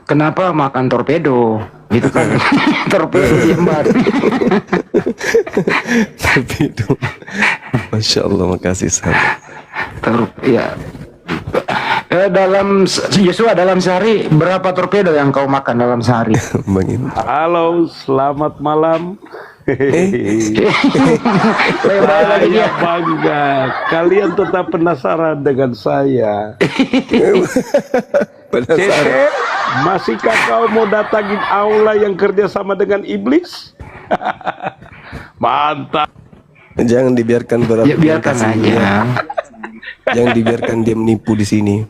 kenapa makan torpedo? Gitu kan. Torpedo jembat. Torpedo. Masya Allah, makasih sahabat. Ya. Dalam Joshua, dalam sehari berapa torpedo yang kau makan dalam sehari? Halo, selamat malam. Saya bangga. Kalian tetap penasaran dengan saya. Cece, masihkah kau mau datangin aula yang kerjasama dengan iblis? Mantap. Jangan dibiarkan ya, biarkan aja. Jangan dibiarkan dia menipu di sini.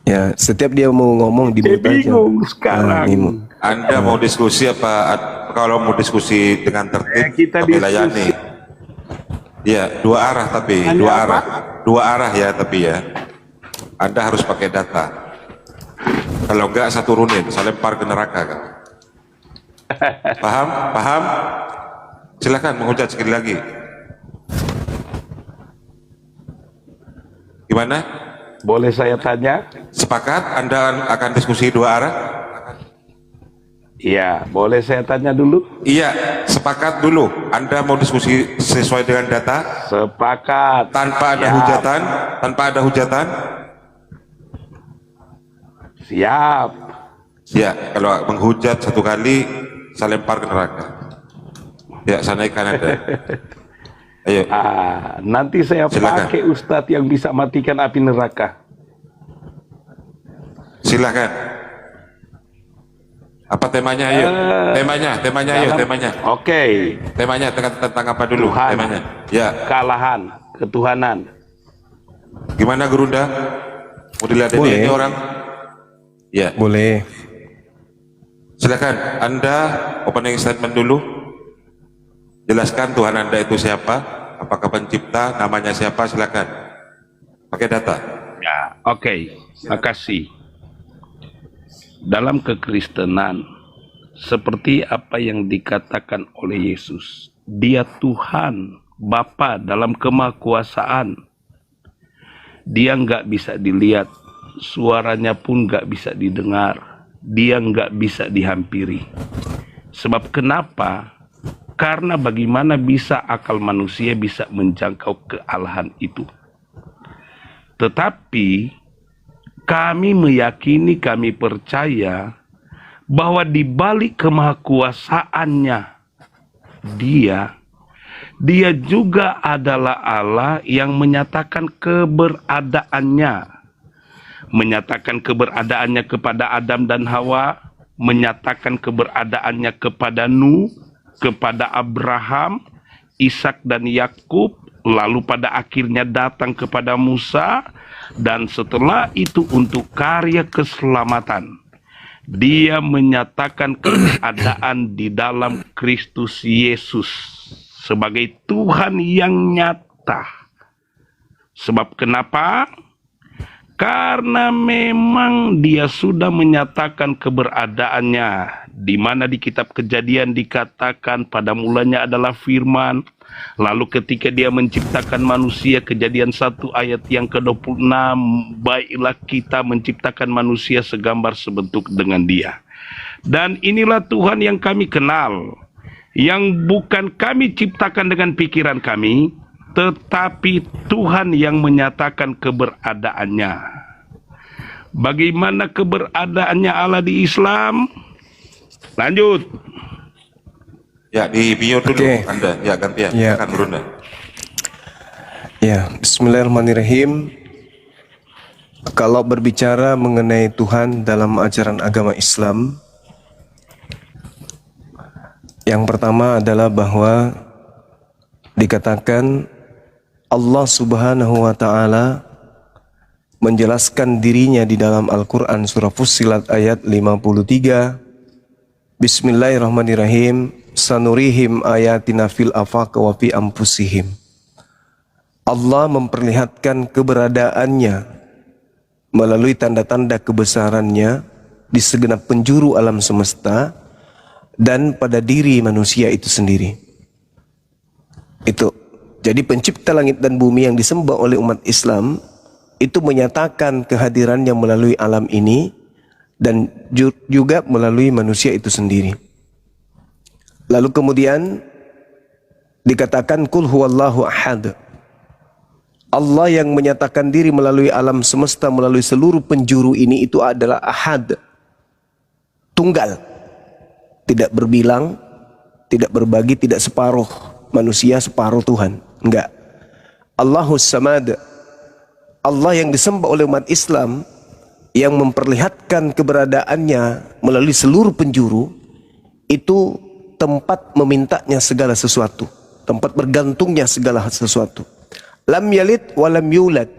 Ya, setiap dia mau ngomong di mulut aja. Bingung sekarang. Anda mau diskusi apa? Kalau mau diskusi dengan tertib, kita kami layani. Ya, dua arah tapi dua arah ya tapi ya. Anda harus pakai data. Kalau enggak saya turunin, saya lempar ke neraka kan. Paham? Paham? Silakan menghujat sekali lagi. Gimana? Boleh saya tanya? Sepakat Anda akan diskusi dua arah? Iya, boleh saya tanya dulu? Iya, sepakat dulu. Anda mau diskusi sesuai dengan data? Sepakat. Tanpa ada hujatan? Tanpa ada hujatan? Siap. Ya, kalau menghujat satu kali, saya lempar ke neraka. Ya, saya naikkan Anda. Ayo. Nanti saya Silakan. pakai Ustadz yang bisa matikan api neraka. Silakan. Apa temanya? Ayo. Temanya, ayo, temanya. Oke. Temanya tentang apa dulu? Tuhan. Temanya. Ya. Kalahan, ketuhanan. Gimana Gurunda? Mau dilihat ini orang? Ya. Boleh. Silakan. Anda opening statement dulu. Jelaskan Tuhan Anda itu siapa? Apakah pencipta? Namanya siapa? Silakan. Pakai data. Ya, oke. Makasih. Dalam kekristenan, seperti apa yang dikatakan oleh Yesus, Dia Tuhan, Bapa dalam kemahakuasaan. Dia nggak bisa dilihat, suaranya pun nggak bisa didengar, Dia nggak bisa dihampiri. Sebab kenapa? Karena bagaimana bisa akal manusia bisa menjangkau kealahan itu. Tetapi kami meyakini, kami percaya bahwa di balik kemahakuasaannya dia juga adalah Allah yang menyatakan keberadaannya. Menyatakan keberadaannya kepada Adam dan Hawa, menyatakan keberadaannya kepada Nuh, kepada Abraham, Ishak dan Yakub, lalu pada akhirnya datang kepada Musa, dan setelah itu untuk karya keselamatan. Dia menyatakan keadaan di dalam Kristus Yesus sebagai Tuhan yang nyata. Sebab kenapa? Karena memang dia sudah menyatakan keberadaannya, di mana di kitab Kejadian dikatakan pada mulanya adalah firman. Lalu ketika dia menciptakan manusia, Kejadian 1 ayat yang ke-26, baiklah kita menciptakan manusia segambar sebentuk dengan dia. Dan inilah Tuhan yang kami kenal, yang bukan kami ciptakan dengan pikiran kami, tetapi Tuhan yang menyatakan keberadaannya. Bagaimana keberadaannya Allah di Islam? Lanjut. Ya, di bio dulu Anda. Ya, gantian. Ya. Akan Gurunda. Ya, bismillahirrahmanirrahim. Kalau berbicara mengenai Tuhan dalam ajaran agama Islam, yang pertama adalah bahwa dikatakan Allah Subhanahu wa Ta'ala menjelaskan dirinya di dalam Al-Quran surah Fussilat ayat 53. Bismillahirrahmanirrahim. Sanurihim ayatina fil afaq wa fi anfusihim. Allah memperlihatkan keberadaannya melalui tanda-tanda kebesarannya di segenap penjuru alam semesta dan pada diri manusia itu sendiri. Itu. Jadi pencipta langit dan bumi yang disembah oleh umat Islam itu menyatakan kehadirannya melalui alam ini dan juga melalui manusia itu sendiri. Lalu kemudian dikatakan kul huwallahu ahad. Allah yang menyatakan diri melalui alam semesta, melalui seluruh penjuru ini itu adalah ahad. Tunggal. Tidak berbilang, tidak berbagi, tidak separuh manusia, separuh Tuhan. Enggak. Allahus Samad. Allah yang disembah oleh umat Islam, yang memperlihatkan keberadaannya melalui seluruh penjuru, itu tempat memintanya segala sesuatu, tempat bergantungnya segala sesuatu. Lam yalid wa lam yulad.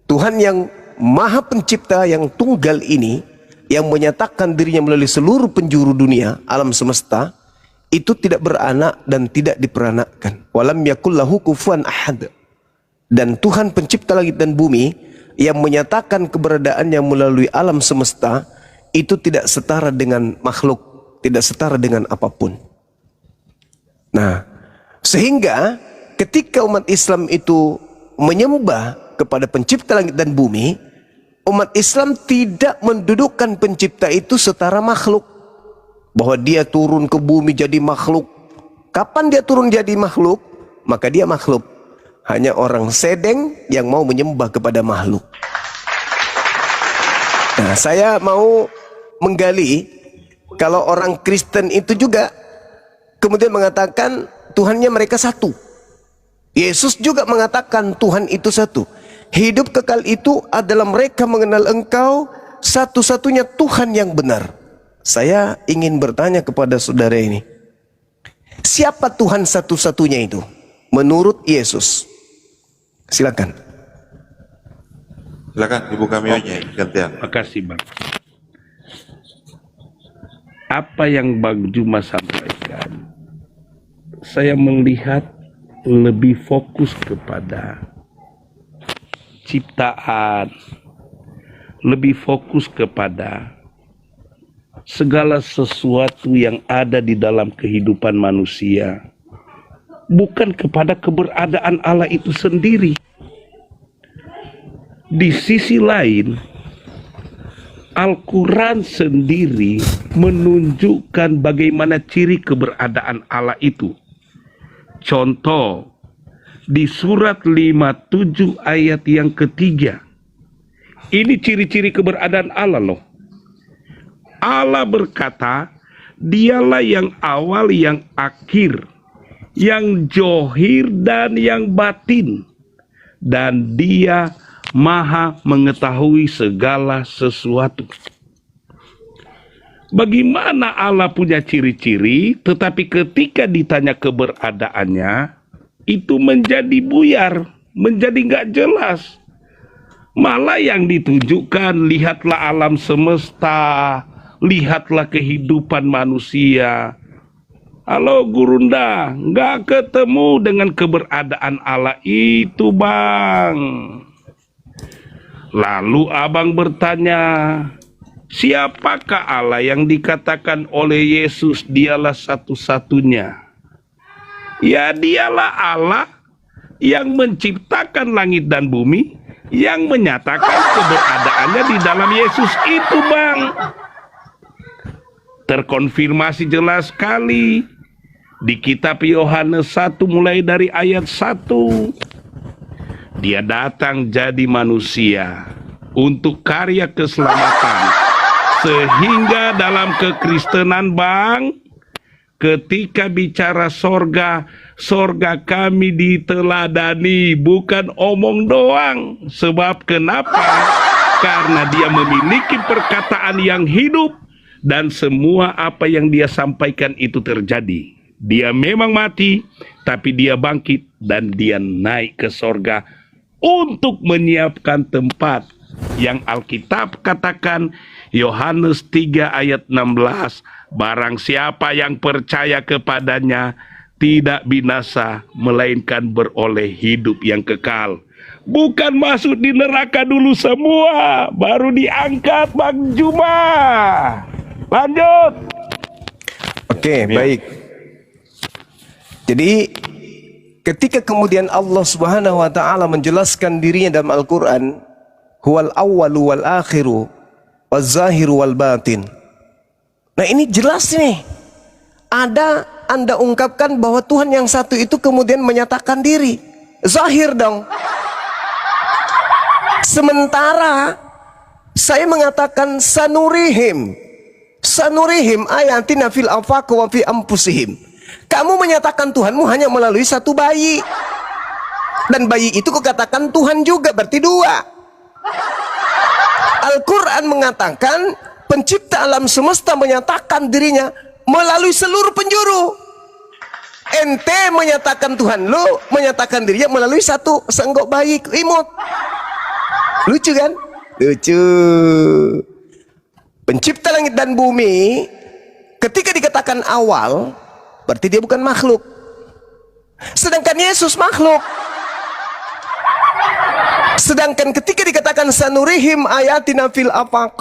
Tuhan yang maha pencipta, yang tunggal ini, yang menyatakan dirinya melalui seluruh penjuru dunia, alam semesta, itu tidak beranak dan tidak diperanakkan. Walam yakul lahu kufuwan ahad. Dan Tuhan pencipta langit dan bumi, yang menyatakan keberadaannya melalui alam semesta, itu tidak setara dengan makhluk, tidak setara dengan apapun. Nah, sehingga ketika umat Islam itu menyembah kepada pencipta langit dan bumi, umat Islam tidak mendudukkan pencipta itu setara makhluk. Bahwa dia turun ke bumi jadi makhluk. Kapan dia turun jadi makhluk? Maka dia makhluk. Hanya orang sedeng yang mau menyembah kepada makhluk. Nah, saya mau menggali, kalau orang Kristen itu juga kemudian mengatakan Tuhannya mereka satu. Yesus juga mengatakan Tuhan itu satu. Hidup kekal itu adalah mereka mengenal Engkau satu-satunya Tuhan yang benar. Saya ingin bertanya kepada saudara ini, siapa Tuhan satu-satunya itu menurut Yesus? Silakan. Silakan Ibu Kamionya gantian. Makasih Bang. Apa yang Bang Juma sampaikan, saya melihat lebih fokus kepada ciptaan, lebih fokus kepada segala sesuatu yang ada di dalam kehidupan manusia, bukan kepada keberadaan Allah itu sendiri. Di sisi lain, Al-Quran sendiri menunjukkan bagaimana ciri keberadaan Allah itu. Contoh, di surat 57 ayat yang ketiga. Ini ciri-ciri keberadaan Allah loh. Allah berkata, dialah yang awal, yang akhir, yang johir dan yang batin. Dan dia maha mengetahui segala sesuatu. Bagaimana Allah punya ciri-ciri, tetapi ketika ditanya keberadaannya, itu menjadi buyar, menjadi nggak jelas. Malah yang ditunjukkan, lihatlah alam semesta, lihatlah kehidupan manusia. Halo Gurunda, nggak ketemu dengan keberadaan Allah itu Bang. Lalu abang bertanya, siapakah Allah yang dikatakan oleh Yesus dialah satu-satunya? Ya dialah Allah yang menciptakan langit dan bumi, yang menyatakan keberadaannya di dalam Yesus itu Bang. Terkonfirmasi jelas sekali di kitab Yohanes 1 mulai dari ayat 1. Dia datang jadi manusia untuk karya keselamatan. Sehingga dalam kekristenan Bang, ketika bicara sorga, sorga kami diteladani, bukan omong doang. Sebab kenapa? Karena dia memiliki perkataan yang hidup, dan semua apa yang dia sampaikan itu terjadi. Dia memang mati, tapi dia bangkit dan dia naik ke sorga untuk menyiapkan tempat yang Alkitab katakan, Yohanes 3 ayat 16, barang siapa yang percaya kepadanya tidak binasa, melainkan beroleh hidup yang kekal. Bukan masuk di neraka dulu semua, baru diangkat Bang Juma. Lanjut. Oke, baik. Jadi ketika kemudian Allah Subhanahu wa taala menjelaskan dirinya dalam Al-Qur'an, huwal awwalu wal akhiru, waz-zahir wal batin. Nah ini jelas nih. Ada Anda ungkapkan bahwa Tuhan yang satu itu kemudian menyatakan diri. Zahir dong. Sementara saya mengatakan sanurihim ayatina fil afaq wa fi anfusihim. Kamu menyatakan Tuhanmu hanya melalui satu bayi. Dan bayi itu kukatakan Tuhan juga, berarti dua. Al-Quran mengatakan pencipta alam semesta menyatakan dirinya melalui seluruh penjuru. Ente menyatakan Tuhan lu menyatakan dirinya melalui satu seenggok bayi imut. Lucu kan? Lucu. Pencipta langit dan bumi ketika dikatakan awal berarti dia bukan makhluk. Sedangkan Yesus makhluk. Sedangkan ketika dikatakan sanurihim ayatina fil afaq,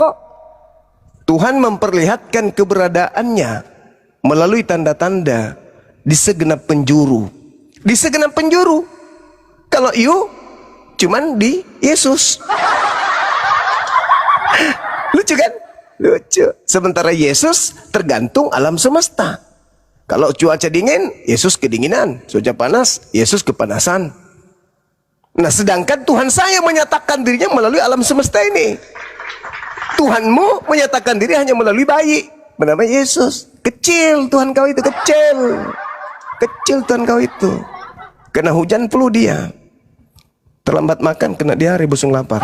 Tuhan memperlihatkan keberadaannya melalui tanda-tanda di segenap penjuru. Di segenap penjuru. Kalau you cuman di Yesus. Lucu kan? Lucu. Sementara Yesus tergantung alam semesta. Kalau cuaca dingin, Yesus kedinginan. Cuaca panas, Yesus kepanasan. Nah sedangkan Tuhan saya menyatakan dirinya melalui alam semesta ini. Tuhanmu menyatakan diri hanya melalui bayi bernama Yesus. Kecil Tuhan kau itu, kecil. Kecil Tuhan kau itu. Kena hujan flu dia. Terlambat makan kena diare busung lapar.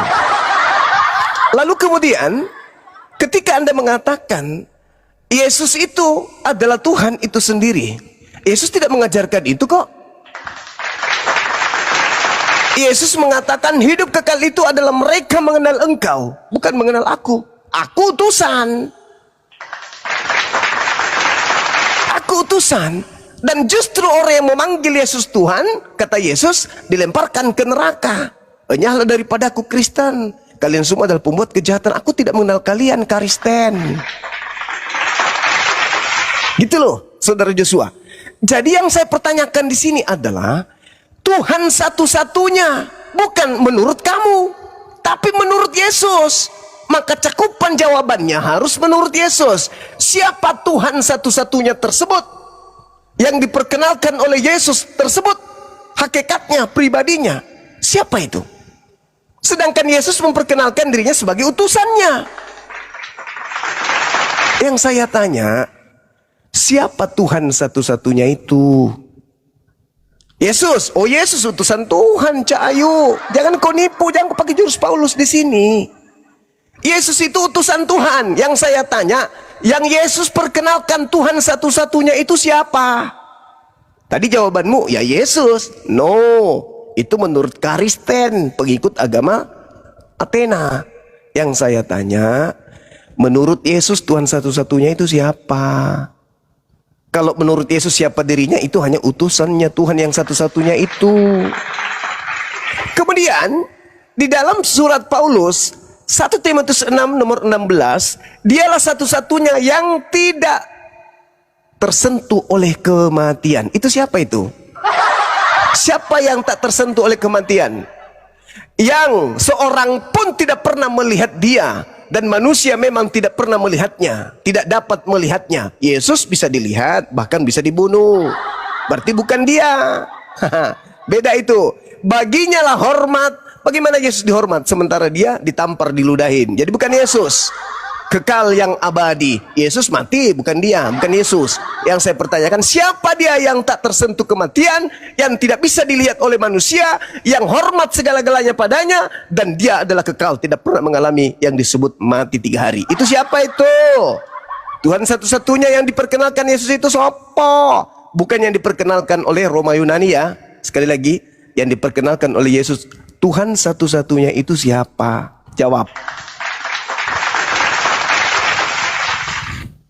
Lalu kemudian ketika Anda mengatakan Yesus itu adalah Tuhan itu sendiri, Yesus tidak mengajarkan itu kok. Yesus mengatakan hidup kekal itu adalah mereka mengenal engkau, bukan mengenal aku. Aku utusan. Aku utusan. Dan justru orang yang memanggil Yesus Tuhan, kata Yesus, dilemparkan ke neraka. Enyahlah daripada aku Kristen. Kalian semua adalah pembuat kejahatan. Aku tidak mengenal kalian, Kristen. Gitu loh, saudara Joshua. Jadi yang saya pertanyakan di sini adalah Tuhan satu-satunya, bukan menurut kamu, tapi menurut Yesus. Maka cakupan jawabannya harus menurut Yesus. Siapa Tuhan satu-satunya tersebut yang diperkenalkan oleh Yesus tersebut? Hakikatnya, pribadinya, siapa itu? Sedangkan Yesus memperkenalkan dirinya sebagai utusannya. Yang saya tanya, siapa Tuhan satu-satunya itu? Yesus, oh Yesus utusan Tuhan, Cak Ayu. Jangan kau nipu, jangan kau pakai jurus Paulus di sini. Yesus itu utusan Tuhan. Yang saya tanya, yang Yesus perkenalkan Tuhan satu-satunya itu siapa? Tadi jawabanmu, ya Yesus. No, itu menurut Kristen, pengikut agama Athena. Yang saya tanya, menurut Yesus Tuhan satu-satunya itu siapa? Kalau menurut Yesus siapa dirinya, itu hanya utusannya Tuhan yang satu-satunya itu. Kemudian di dalam surat Paulus 1 Timotius 6 nomor 16, dialah satu-satunya yang tidak tersentuh oleh kematian. Itu siapa itu? Siapa yang tak tersentuh oleh kematian? Yang seorang pun tidak pernah melihat dia, dan manusia memang tidak pernah melihatnya, tidak dapat melihatnya. Yesus bisa dilihat, bahkan bisa dibunuh. Berarti bukan dia. Beda itu. Baginya lah hormat. Bagaimana Yesus dihormat sementara dia ditampar, diludahin? Jadi bukan Yesus. Kekal yang abadi. Yesus mati, bukan dia, bukan Yesus. Yang saya pertanyakan, siapa dia yang tak tersentuh kematian, yang tidak bisa dilihat oleh manusia, yang hormat segala-galanya padanya, dan dia adalah kekal, tidak pernah mengalami yang disebut mati 3 hari. Itu siapa itu? Tuhan satu-satunya yang diperkenalkan Yesus itu sopo? Bukan yang diperkenalkan oleh Roma Yunani ya. Sekali lagi, yang diperkenalkan oleh Yesus, Tuhan satu-satunya itu siapa? Jawab.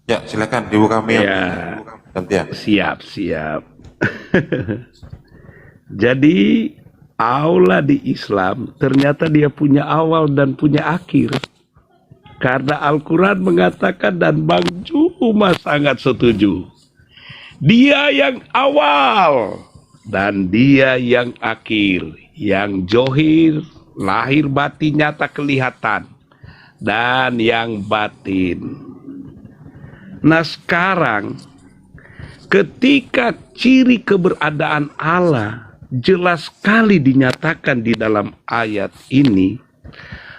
Ya, silakan Ibu kami. Ya, Gantian. siap. Jadi aula di Islam ternyata dia punya awal dan punya akhir. Karena Al-Quran mengatakan, dan Bang Juma sangat setuju, dia yang awal dan dia yang akhir, yang johir, lahir batin nyata kelihatan. dan yang batin. Nah sekarang ketika ciri keberadaan Allah jelas sekali dinyatakan di dalam ayat ini,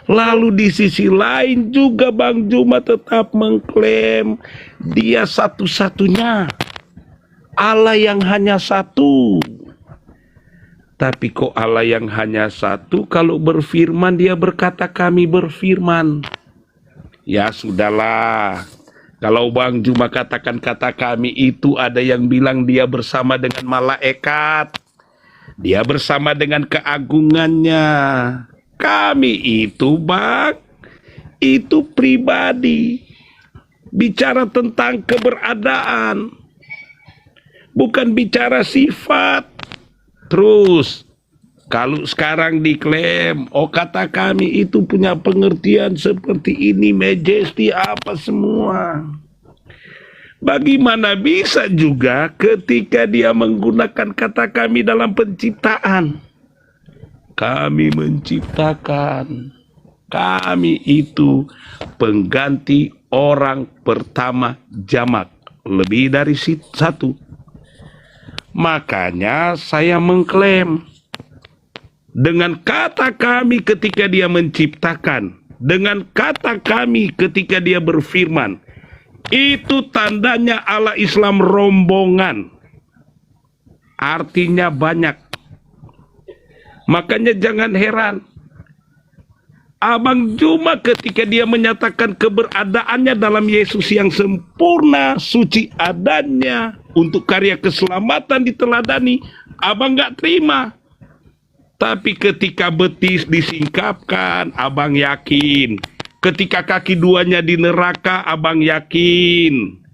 lalu di sisi lain juga Bang Juma tetap mengklaim dia satu-satunya, Allah yang hanya satu. Tapi kok Allah yang hanya satu, kalau berfirman dia berkata kami berfirman. Ya sudahlah, kalau Bang Juma katakan kata kami itu, ada yang bilang dia bersama dengan malaikat, dia bersama dengan keagungannya. Kami itu Bang, itu pribadi, bicara tentang keberadaan, bukan bicara sifat. Terus kalau sekarang diklaim, oh kata kami itu punya pengertian seperti ini, majesty apa semua. Bagaimana bisa juga ketika dia menggunakan kata kami dalam penciptaan? Kami menciptakan, kami itu pengganti orang pertama jamak, lebih dari satu. Makanya saya mengklaim dengan kata kami ketika dia menciptakan, dengan kata kami ketika dia berfirman, itu tandanya Allah Islam rombongan, artinya banyak. Makanya jangan heran Abang Juma ketika dia menyatakan keberadaannya dalam Yesus yang sempurna, suci adanya, untuk karya keselamatan diteladani, abang gak terima. Tapi ketika betis disingkapkan, abang yakin. Ketika kaki duanya di neraka, abang yakin.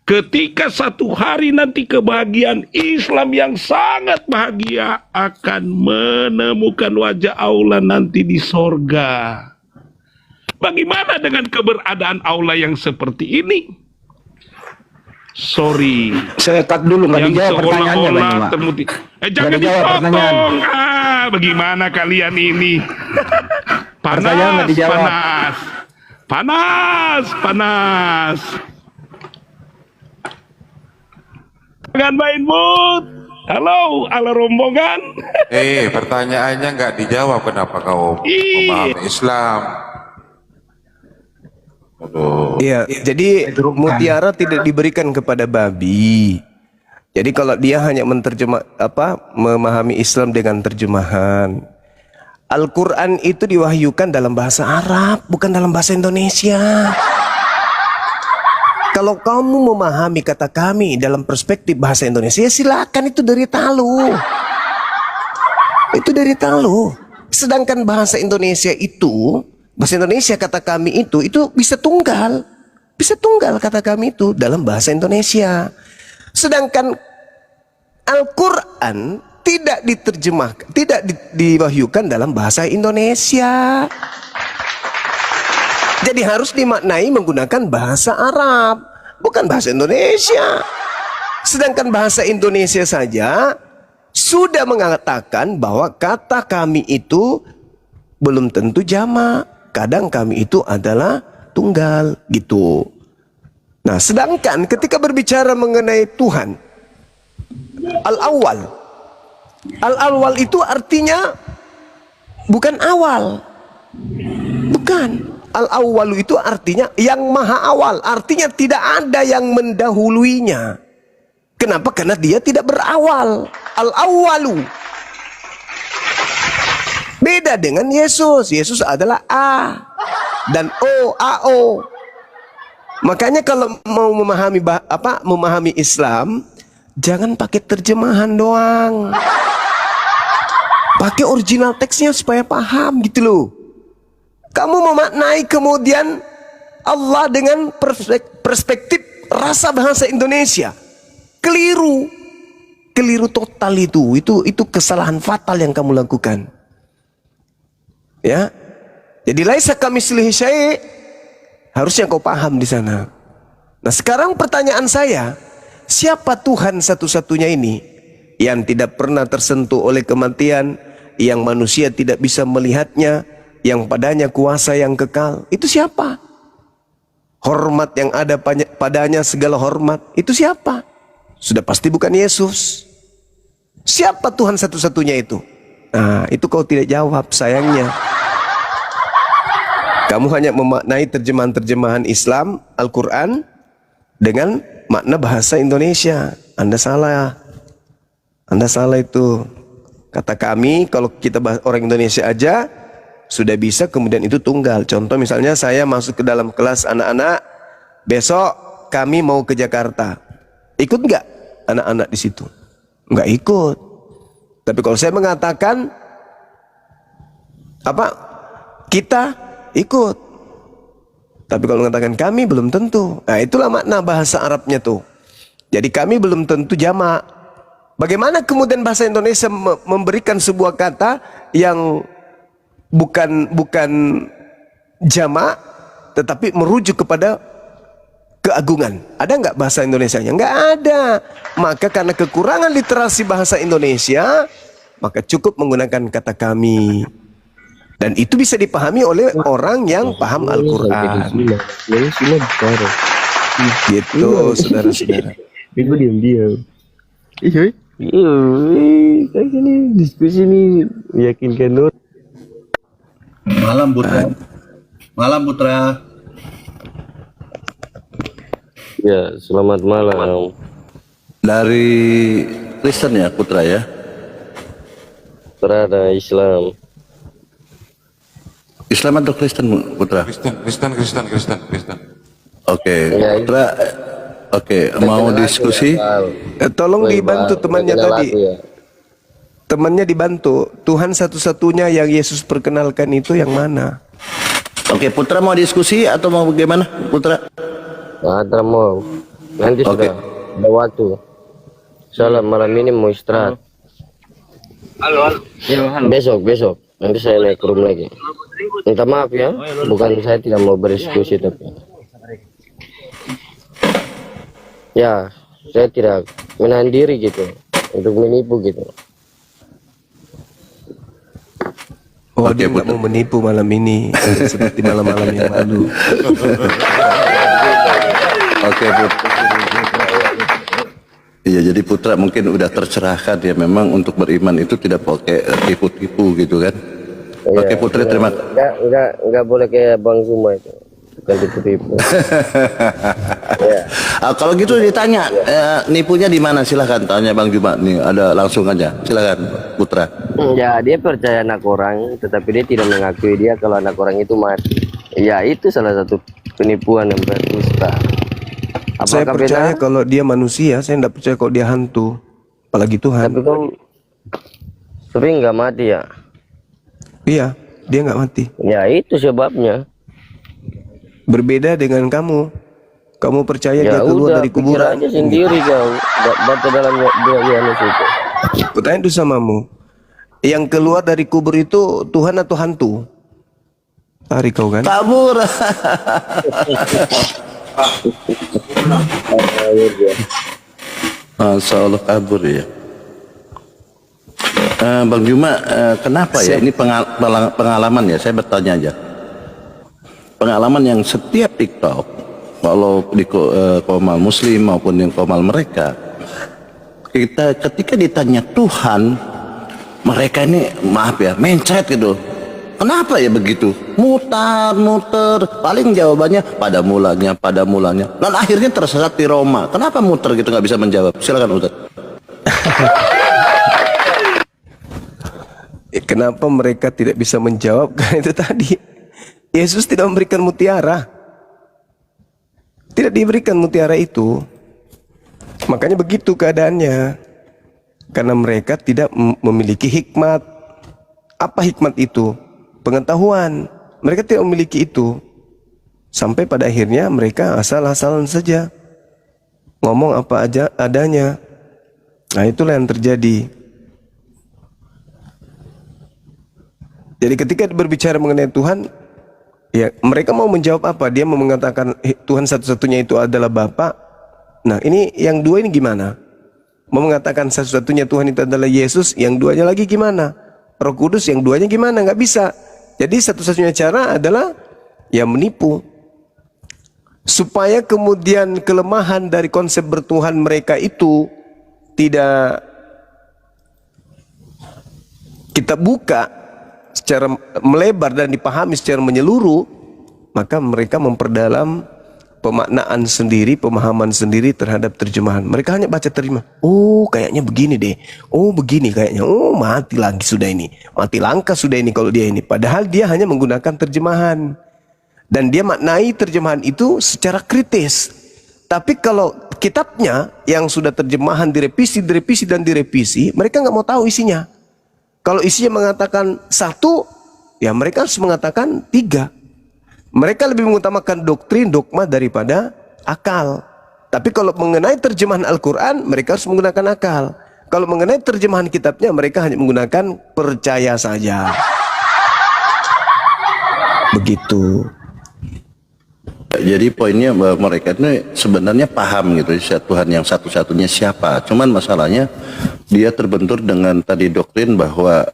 Ketika satu hari nanti kebahagiaan Islam yang sangat bahagia akan menemukan wajah Allah nanti di sorga. Bagaimana dengan keberadaan Allah yang seperti ini? Sorry, Saya cut dulu, nggak dijawab pertanyaannya Bang Juma. Jangan dipotong. Bagaimana kalian ini? Pertanyaan nggak dijawab. Panas. Jangan main mood. Halo, ala rombongan. Pertanyaannya nggak dijawab, kenapa kau memahami Islam? Aduh. Iya, jadi mutiara tidak diberikan kepada babi. Jadi kalau dia hanya memahami Islam dengan terjemahan. Al-Quran itu diwahyukan dalam bahasa Arab, bukan dalam bahasa Indonesia. Kalau kamu memahami kata kami dalam perspektif bahasa Indonesia, ya silakan, itu derita lu. Itu derita lu. Sedangkan bahasa Indonesia itu, bahasa Indonesia kata kami itu bisa tunggal. Bisa tunggal kata kami itu dalam bahasa Indonesia. Sedangkan Al-Quran tidak diterjemahkan, tidak diwahyukan dalam bahasa Indonesia. Jadi harus dimaknai menggunakan bahasa Arab, bukan bahasa Indonesia. Sedangkan bahasa Indonesia saja sudah mengatakan bahwa kata kami itu belum tentu jamak. Kadang kami itu adalah tunggal gitu. Nah, sedangkan ketika berbicara mengenai Tuhan, Al-Awwal. Al-Awwal itu artinya bukan awal. Bukan. Al-Awwalu itu artinya yang maha awal. Artinya tidak ada yang mendahuluinya. Kenapa? Karena dia tidak berawal. Al-Awwalu. Beda dengan Yesus. Yesus adalah A dan O, AO. Makanya kalau mau memahami Islam, jangan pakai terjemahan doang. Pakai original teksnya supaya paham gitu loh. Kamu memaknai kemudian Allah dengan perspektif rasa bahasa Indonesia. Keliru. Keliru total itu. Itu kesalahan fatal yang kamu lakukan. Ya. Jadi laisa kamitslihi syai', harusnya kau paham di sana. Nah, sekarang pertanyaan saya, siapa Tuhan satu-satunya ini yang tidak pernah tersentuh oleh kematian, yang manusia tidak bisa melihatnya, yang padanya kuasa yang kekal. Itu siapa? Hormat yang ada padanya segala hormat. Itu siapa? Sudah pasti bukan Yesus. Siapa Tuhan satu-satunya itu? Nah, itu kau tidak jawab, sayangnya. Kamu hanya memaknai terjemahan-terjemahan Islam, Al-Quran dengan makna bahasa Indonesia. Anda salah. Anda salah itu. Kata kami, kalau kita bahas orang Indonesia aja, sudah bisa, kemudian itu tunggal. Contoh misalnya saya masuk ke dalam kelas anak-anak, besok kami mau ke Jakarta. Ikut nggak anak-anak di situ? Nggak ikut. Tapi kalau saya mengatakan, kita ikut. Tapi kalau mengatakan kami, belum tentu. Nah, itulah makna bahasa Arabnya tuh. Jadi kami belum tentu jamak. Bagaimana kemudian bahasa Indonesia memberikan sebuah kata yang bukan jamak, tetapi merujuk kepada keagungan? Ada nggak bahasa Indonesianya? Nggak ada. Maka karena kekurangan literasi bahasa Indonesia, maka cukup menggunakan kata kami. Dan itu bisa dipahami oleh orang yang paham Al-Quran. Gitu, saudara-saudara. Ibu diam-diam. Iya, kayak gini diskusi ini meyakinkan Nur. Malam Putra. Malam Putra. Ya, selamat malam. Dari Kristen ya Putra ya? Terada Islam. Islam atau Kristen Putra? Kristen. Oke, Ya, Putra. Oke, mau diskusi? Tolong dibantu temannya tadi. Ya. Temannya dibantu. Tuhan satu-satunya yang Yesus perkenalkan itu yang mana? Oke, Putra mau diskusi atau mau bagaimana Putra? Ada mau. Nanti Oke. sudah ada waktu. Salam, malam ini mau istirahat. Halo. Besok. Nanti saya naik ke room lagi. Minta maaf ya, bukan saya tidak mau berdiskusi tapi. Ya, saya tidak menahan diri gitu untuk menipu gitu. Oh, Oke, dia nggak Putra. mau menipu malam ini seperti malam-malam yang lalu. Oke, Putra. Iya, jadi Putra mungkin udah tercerahkan ya, memang untuk beriman itu tidak pakai tipu-tipu gitu kan. Oke, Putri, terima kasih. Enggak boleh kayak Bang Zuma itu. Bukan tipu-tipu. Ya. Kalau gitu ditanya, nipunya di mana? Silahkan tanya Bang Juma nih, ada langsung aja. Silahkan Putra. Ya, dia percaya anak orang, tetapi dia tidak mengakui dia kalau anak orang itu mati. Ya, itu salah satu penipuan yang berdusta. Saya percaya kalau dia manusia, saya tidak percaya kalau dia hantu, apalagi Tuhan. Tapi kau sering nggak mati ya? Iya, dia nggak mati. Ya, itu sebabnya. Berbeda dengan kamu. Kamu percaya Ya dia keluar udah, dari pikir kuburan. aja sendiri kau. Baca dalam dua Yohanes itu. Pertanyaan itu samamu. Yang keluar dari kubur itu Tuhan atau hantu? Tarik kau kan? Kabur. Masya Allah kabur ya. Bang Juma, kenapa ya? Ini pengalaman ya, saya bertanya aja. Pengalaman yang setiap TikTok, kalau di komal muslim maupun yang komal mereka, kita ketika ditanya Tuhan, mereka ini maaf ya, mencret gitu. Kenapa ya begitu? Muter, paling jawabannya pada mulanya. Dan akhirnya tersesat di Roma. Kenapa muter gitu, nggak bisa menjawab? Silakan Ustaz. Kenapa mereka tidak bisa menjawab? Karena itu tadi Yesus tidak memberikan mutiara. Tidak diberikan mutiara itu. Makanya begitu keadaannya. Karena mereka tidak memiliki hikmat. Apa hikmat itu? Pengetahuan. Mereka tidak memiliki itu. Sampai pada akhirnya mereka asal-asalan saja. Ngomong apa aja adanya. Nah, itulah yang terjadi. Jadi ketika berbicara mengenai Tuhan, ya mereka mau menjawab apa? Dia mau mengatakan Tuhan satu-satunya itu adalah Bapa. Nah, ini yang dua ini gimana? Mau mengatakan satu-satunya Tuhan itu adalah Yesus, yang duanya lagi gimana? Roh Kudus, yang duanya gimana? Nggak bisa. Jadi satu-satunya cara adalah ya menipu. Supaya kemudian kelemahan dari konsep bertuhan mereka itu tidak kita buka secara melebar dan dipahami secara menyeluruh, maka mereka memperdalam pemaknaan sendiri, pemahaman sendiri terhadap terjemahan. Mereka hanya baca terjemahan. Oh, kayaknya begini deh. Oh, begini kayaknya. Oh, mati lagi sudah ini. Mati langka sudah ini kalau dia ini. Padahal dia hanya menggunakan terjemahan. Dan dia maknai terjemahan itu secara kritis. Tapi kalau kitabnya yang sudah terjemahan direvisi, mereka nggak mau tahu isinya. Kalau isinya mengatakan 1, ya mereka harus mengatakan 3. Mereka lebih mengutamakan doktrin, dogma daripada akal. Tapi kalau mengenai terjemahan Al-Quran, mereka harus menggunakan akal. Kalau mengenai terjemahan kitabnya, mereka hanya menggunakan percaya saja. Begitu. Jadi poinnya bahwa mereka ini sebenarnya paham gitu Tuhan yang satu-satunya siapa. Cuman masalahnya dia terbentur dengan tadi doktrin bahwa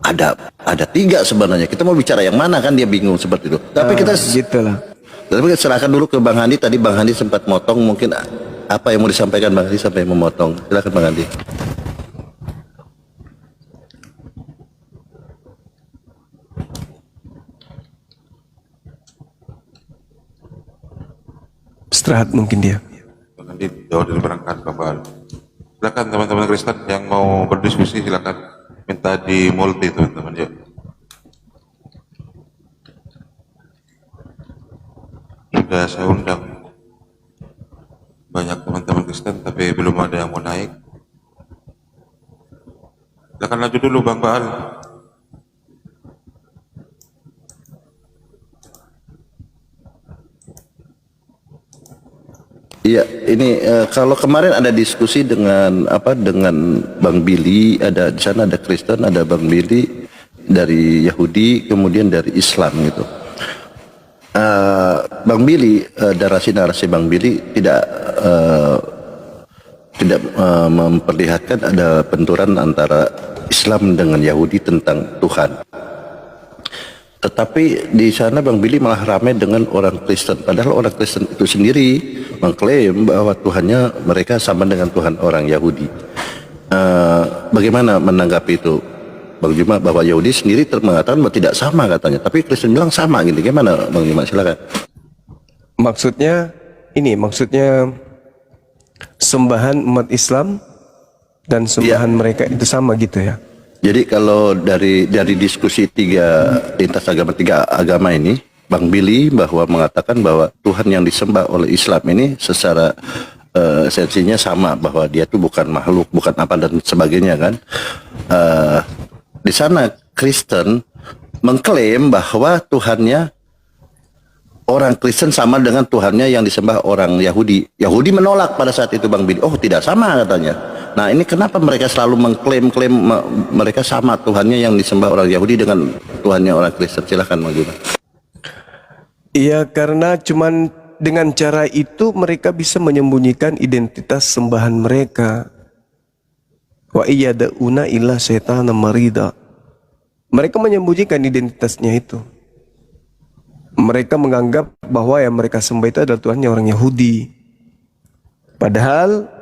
ada 3 sebenarnya. Kita mau bicara yang mana kan dia bingung seperti itu. Tapi kita gitulah. Tapi serahkan dulu ke Bang Handi. Tadi Bang Handi sempat motong, mungkin apa yang mau disampaikan Bang Handi sampai memotong. Silakan Bang Handi. Istirahat mungkin dia. Nanti jauh dari berangkat Bapak. Silakan teman-teman Kristen yang mau berdiskusi, silakan minta di multi teman-teman ya. Sudah saya undang banyak teman-teman Kristen tapi belum ada yang mau naik. Silakan lanjut dulu Bang Baal. Iya, ini kalau kemarin ada diskusi dengan Bang Billy, ada di sana ada Kristen, ada Bang Billy dari Yahudi, kemudian dari Islam gitu. Bang Billy, narasi Bang Billy tidak memperlihatkan ada benturan antara Islam dengan Yahudi tentang Tuhan. Tetapi di sana Bang Billy malah ramai dengan orang Kristen. Padahal orang Kristen itu sendiri mengklaim bahwa Tuhannya mereka sama dengan Tuhan orang Yahudi. Bagaimana menanggapi itu, Bang Juma, bahwa Yahudi sendiri mengatakan bahwa tidak sama katanya, tapi Kristen bilang sama gitu. Gimana Bang Juma? Silakan. Maksudnya sembahan umat Islam dan sembahan mereka itu sama gitu ya. Jadi kalau dari diskusi lintas agama 3 agama ini, Bang Billy bahwa mengatakan bahwa Tuhan yang disembah oleh Islam ini secara esensinya sama, bahwa dia itu bukan makhluk, bukan apa dan sebagainya kan. Di sana Kristen mengklaim bahwa Tuhannya orang Kristen sama dengan Tuhannya yang disembah orang Yahudi. Yahudi menolak pada saat itu Bang Billy. Oh, tidak sama katanya. Nah, ini kenapa mereka selalu mengklaim mereka sama Tuhannya yang disembah orang Yahudi dengan Tuhannya orang Kristen? Silahkan Bang Juma. Iya, karena cuman dengan cara itu mereka bisa menyembunyikan identitas sembahan mereka. Wa iyada'una illa syaitana marida. Mereka menyembunyikan identitasnya itu. Mereka menganggap bahwa yang mereka sembah itu adalah Tuhannya orang Yahudi. Padahal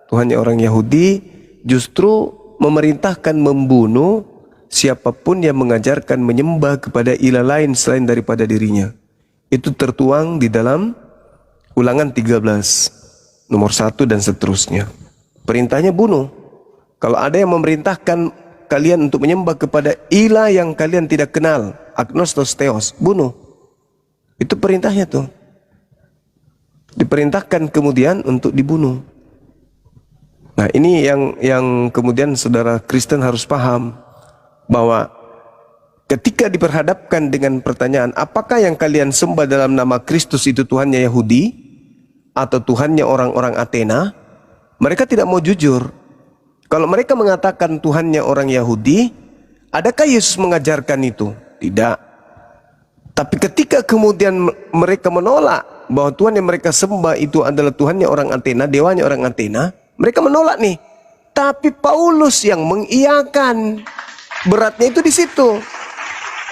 Tuhannya orang Yahudi justru memerintahkan membunuh siapapun yang mengajarkan menyembah kepada ilah lain selain daripada dirinya. Itu tertuang di dalam Ulangan 13 nomor 1 dan seterusnya. Perintahnya bunuh. Kalau ada yang memerintahkan kalian untuk menyembah kepada ilah yang kalian tidak kenal, agnostos theos, bunuh. Itu perintahnya tuh. Diperintahkan kemudian untuk dibunuh. Nah, ini yang kemudian saudara Kristen harus paham, bahwa ketika diperhadapkan dengan pertanyaan apakah yang kalian sembah dalam nama Kristus itu Tuhannya Yahudi atau Tuhannya orang-orang Athena, mereka tidak mau jujur. Kalau mereka mengatakan Tuhannya orang Yahudi, adakah Yesus mengajarkan itu? Tidak. Tapi ketika kemudian mereka menolak bahwa Tuhan yang mereka sembah itu adalah Tuhannya orang Athena, dewanya orang Athena, mereka menolak nih. Tapi Paulus yang mengiyakan. Beratnya itu di situ.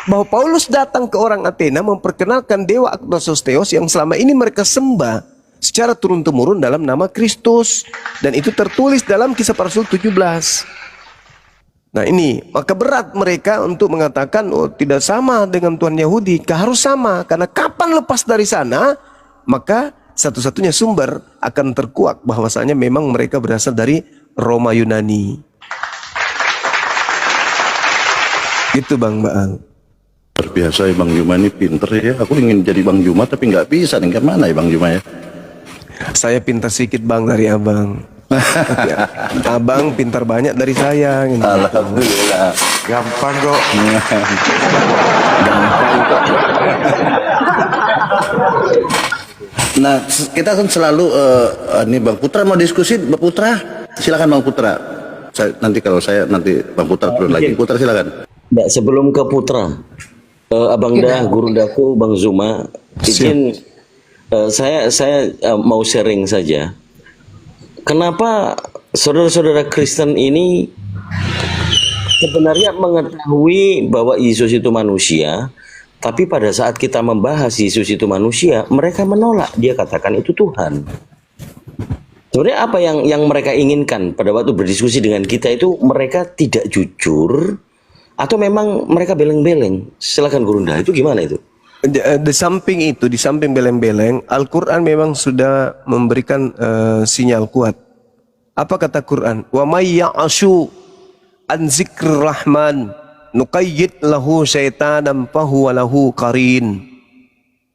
bahwa Paulus datang ke orang Athena memperkenalkan dewa Agnososteos yang selama ini mereka sembah secara turun-temurun dalam nama Kristus, dan itu tertulis dalam Kisah Para Rasul 17. Nah ini, maka berat mereka untuk mengatakan oh tidak sama dengan Tuhan Yahudi. Harus sama, karena kapan lepas dari sana, maka satu-satunya sumber akan terkuak bahwasanya memang mereka berasal dari Roma Yunani. Itu Bang Baal. Luar biasa ya Bang Juma ini pinter ya. Aku ingin jadi Bang Juma tapi nggak bisa nih. Gimana ya Bang Juma ya? Saya pintar sedikit Bang dari Abang. Tapi, Abang pintar banyak dari saya. Gitu. Alhamdulillah. Gampang kok. Nah kita kan selalu ini Bang Putra mau diskusi. Bang Putra silakan Bang Putra. Nanti kalau saya nanti Bang Putra turun lagi. Putra silakan. Nggak, sebelum ke Putra, Abang Dah, Guru Daku, Bang Zuma, izin saya mau sharing saja. Kenapa saudara-saudara Kristen ini sebenarnya mengetahui bahwa Yesus itu manusia, tapi pada saat kita membahas Yesus itu manusia, mereka menolak. Dia katakan itu Tuhan. Sebenarnya apa yang mereka inginkan pada waktu berdiskusi dengan kita itu, mereka tidak jujur, atau memang mereka beleng-beleng? Silakan Guru Dah, itu gimana itu? Di samping itu, di samping beleng-beleng, Al-Quran memang sudah memberikan sinyal kuat. Apa kata Quran? Wa may ya'ashu an zikrir rahman nuqayyid lahu syaitanan fahuwa lahu qarin.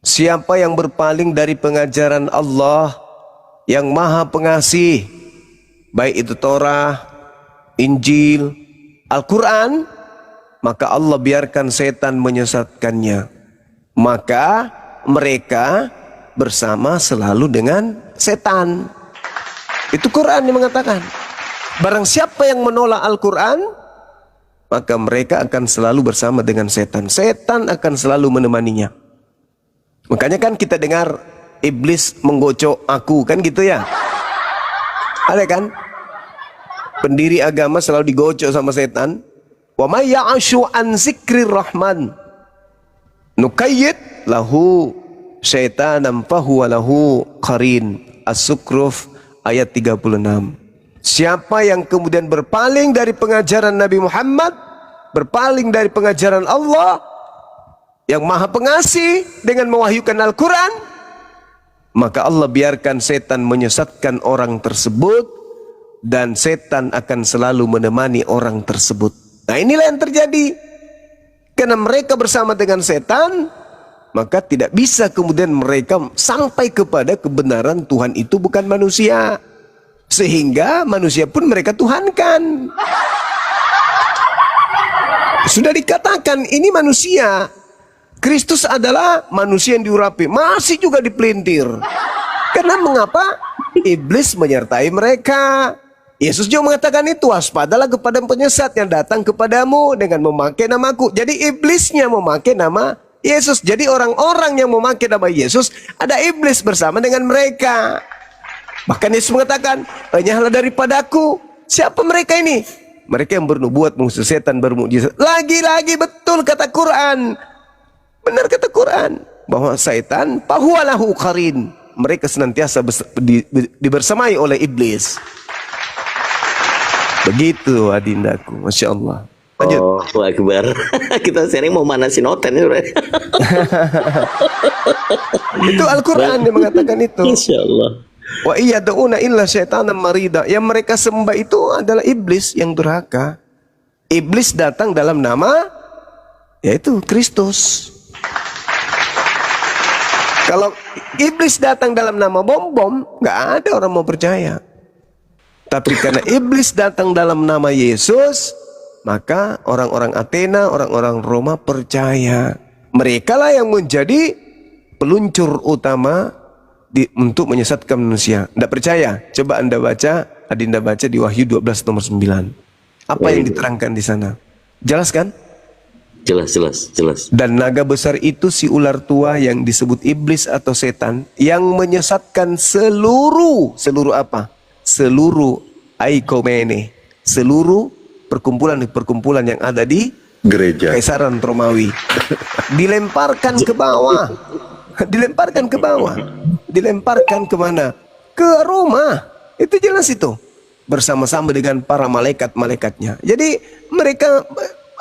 Siapa yang berpaling dari pengajaran Allah yang Maha Pengasih, baik itu Torah, Injil, Al-Quran, maka Allah biarkan setan menyesatkannya. Maka mereka bersama selalu dengan setan. Itu Quran yang mengatakan. Barang siapa yang menolak Al-Quran, maka mereka akan selalu bersama dengan setan. Setan akan selalu menemaninya. Makanya kan kita dengar iblis menggocok aku, kan gitu ya. Ada kan? Pendiri agama selalu digocok sama setan. Wa may ya'ashu an zikrir rahman nuqayyid lahu syaitanan fahuwa lahu qarin. As-Sukruf ayat 36. Siapa yang kemudian berpaling dari pengajaran Nabi Muhammad, berpaling dari pengajaran Allah yang Maha Pengasih dengan mewahyukan Al-Quran, maka Allah biarkan setan menyesatkan orang tersebut, dan setan akan selalu menemani orang tersebut. Nah inilah yang terjadi. Karena mereka bersama dengan setan, maka tidak bisa kemudian mereka sampai kepada kebenaran Tuhan itu bukan manusia. Sehingga manusia pun mereka tuhankan. Sudah dikatakan ini manusia. Kristus adalah manusia yang diurapi, masih juga dipelintir. Karena mengapa? Iblis menyertai mereka. Yesus juga mengatakan itu, waspadalah kepada penyesat yang datang kepadamu dengan memakai namaku. Jadi iblisnya memakai nama Yesus. Jadi orang-orang yang memakai nama Yesus, ada iblis bersama dengan mereka. Bahkan Yesus mengatakan, enyahlah daripadaku. Siapa mereka ini? Mereka yang bernubuat, mengusir setan, bermukjizat. Lagi-lagi betul kata Quran. Benar kata Quran. Bahwa setan, fahuwalahu qarin. Mereka senantiasa dibersamai oleh iblis. Begitu adindaku, Masya Allah. Lanjut. Oh, Akbar. Kita sering mau manasin hotel ya. Itu Al-Quran yang mengatakan itu. Insya Allah. Wa iyada'una illa syaitanan marida. Yang mereka sembah itu adalah iblis yang durhaka. Iblis datang dalam nama, yaitu Kristus. Kalau iblis datang dalam nama bom-bom, nggak ada orang mau percaya. Tapi karena iblis datang dalam nama Yesus, maka orang-orang Athena, orang-orang Roma percaya. Mereka lah yang menjadi peluncur utama untuk menyesatkan manusia. Tidak percaya? Coba Anda baca, Adinda baca di Wahyu 12 nomor 9. Apa yang diterangkan di sana? Jelas kan? Jelas. Dan naga besar itu si ular tua yang disebut iblis atau setan, yang menyesatkan seluruh apa? Seluruh aikomene, seluruh perkumpulan yang ada di Gereja. Kaisaran Romawi. Dilemparkan ke bawah. Dilemparkan ke bawah. Dilemparkan kemana? Ke Roma. Itu jelas itu. Bersama-sama dengan para malaikat-malaikatnya. Jadi mereka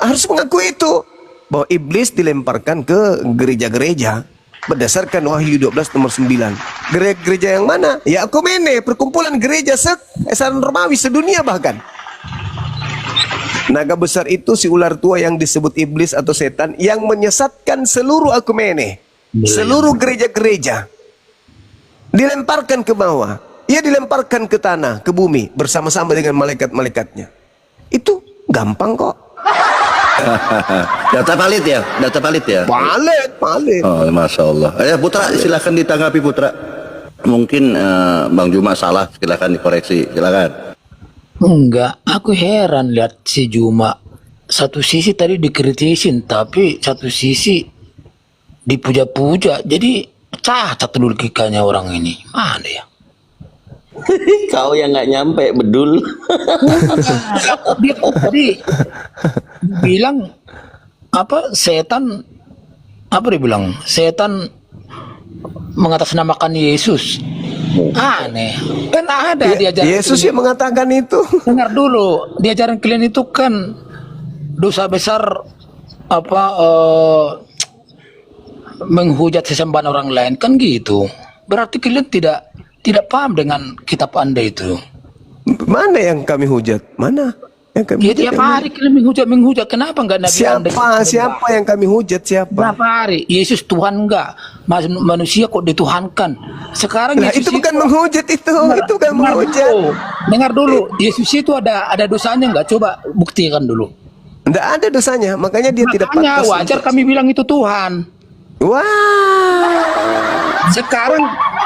harus mengakui itu. Bahwa iblis dilemparkan ke gereja-gereja. Berdasarkan Wahyu 12 nomor 9. Gereja yang mana? Ya Ekumene, perkumpulan gereja Kaisaran Romawi sedunia bahkan. Naga besar itu si ular tua yang disebut iblis atau setan yang menyesatkan seluruh Ekumene. Seluruh gereja-gereja. Dilemparkan ke bawah. Ia dilemparkan ke tanah, ke bumi bersama-sama dengan malaikat-malaikatnya. Itu gampang kok. Data valid ya? Data valid ya? Valid. Oh, Masya Allah. Putra, silakan ditanggapi Putra. Mungkin Bang Juma salah, silakan dikoreksi. Silakan. Enggak, aku heran lihat si Juma. Satu sisi tadi dikritisin, tapi satu sisi dipuja-puja. Jadi cacat logikanya orang ini. Mana ya? Kau yang nggak nyampe, bedul. Dia tadi bilang apa setan, apa dia bilang setan mengatasnamakan Yesus. Aneh, kan ada diajaran Yesus yang mengatakan itu. dengar dulu, diajaran kalian itu kan dosa besar apa menghujat sesembahan orang lain kan gitu. Berarti kalian tidak paham dengan kitab Anda itu. Mana yang kami hujat? Mana yang kami Ya hujat? tiap hari kalian menghujat. Kenapa enggak Nabi Anda? Siapa yang kami hujat? Siapa? Berapa hari? Yesus Tuhan enggak? Manusia kok dituhankan? Sekarang Nah, Yesus itu bukan menghujat itu. Itu bukan menghujat. Dengar dulu, Yesus itu ada dosanya enggak? Coba buktikan dulu. Tidak ada dosanya, makanya dia tidak Makanya pantas. wajar kami bilang itu Tuhan. Wah. Sekarang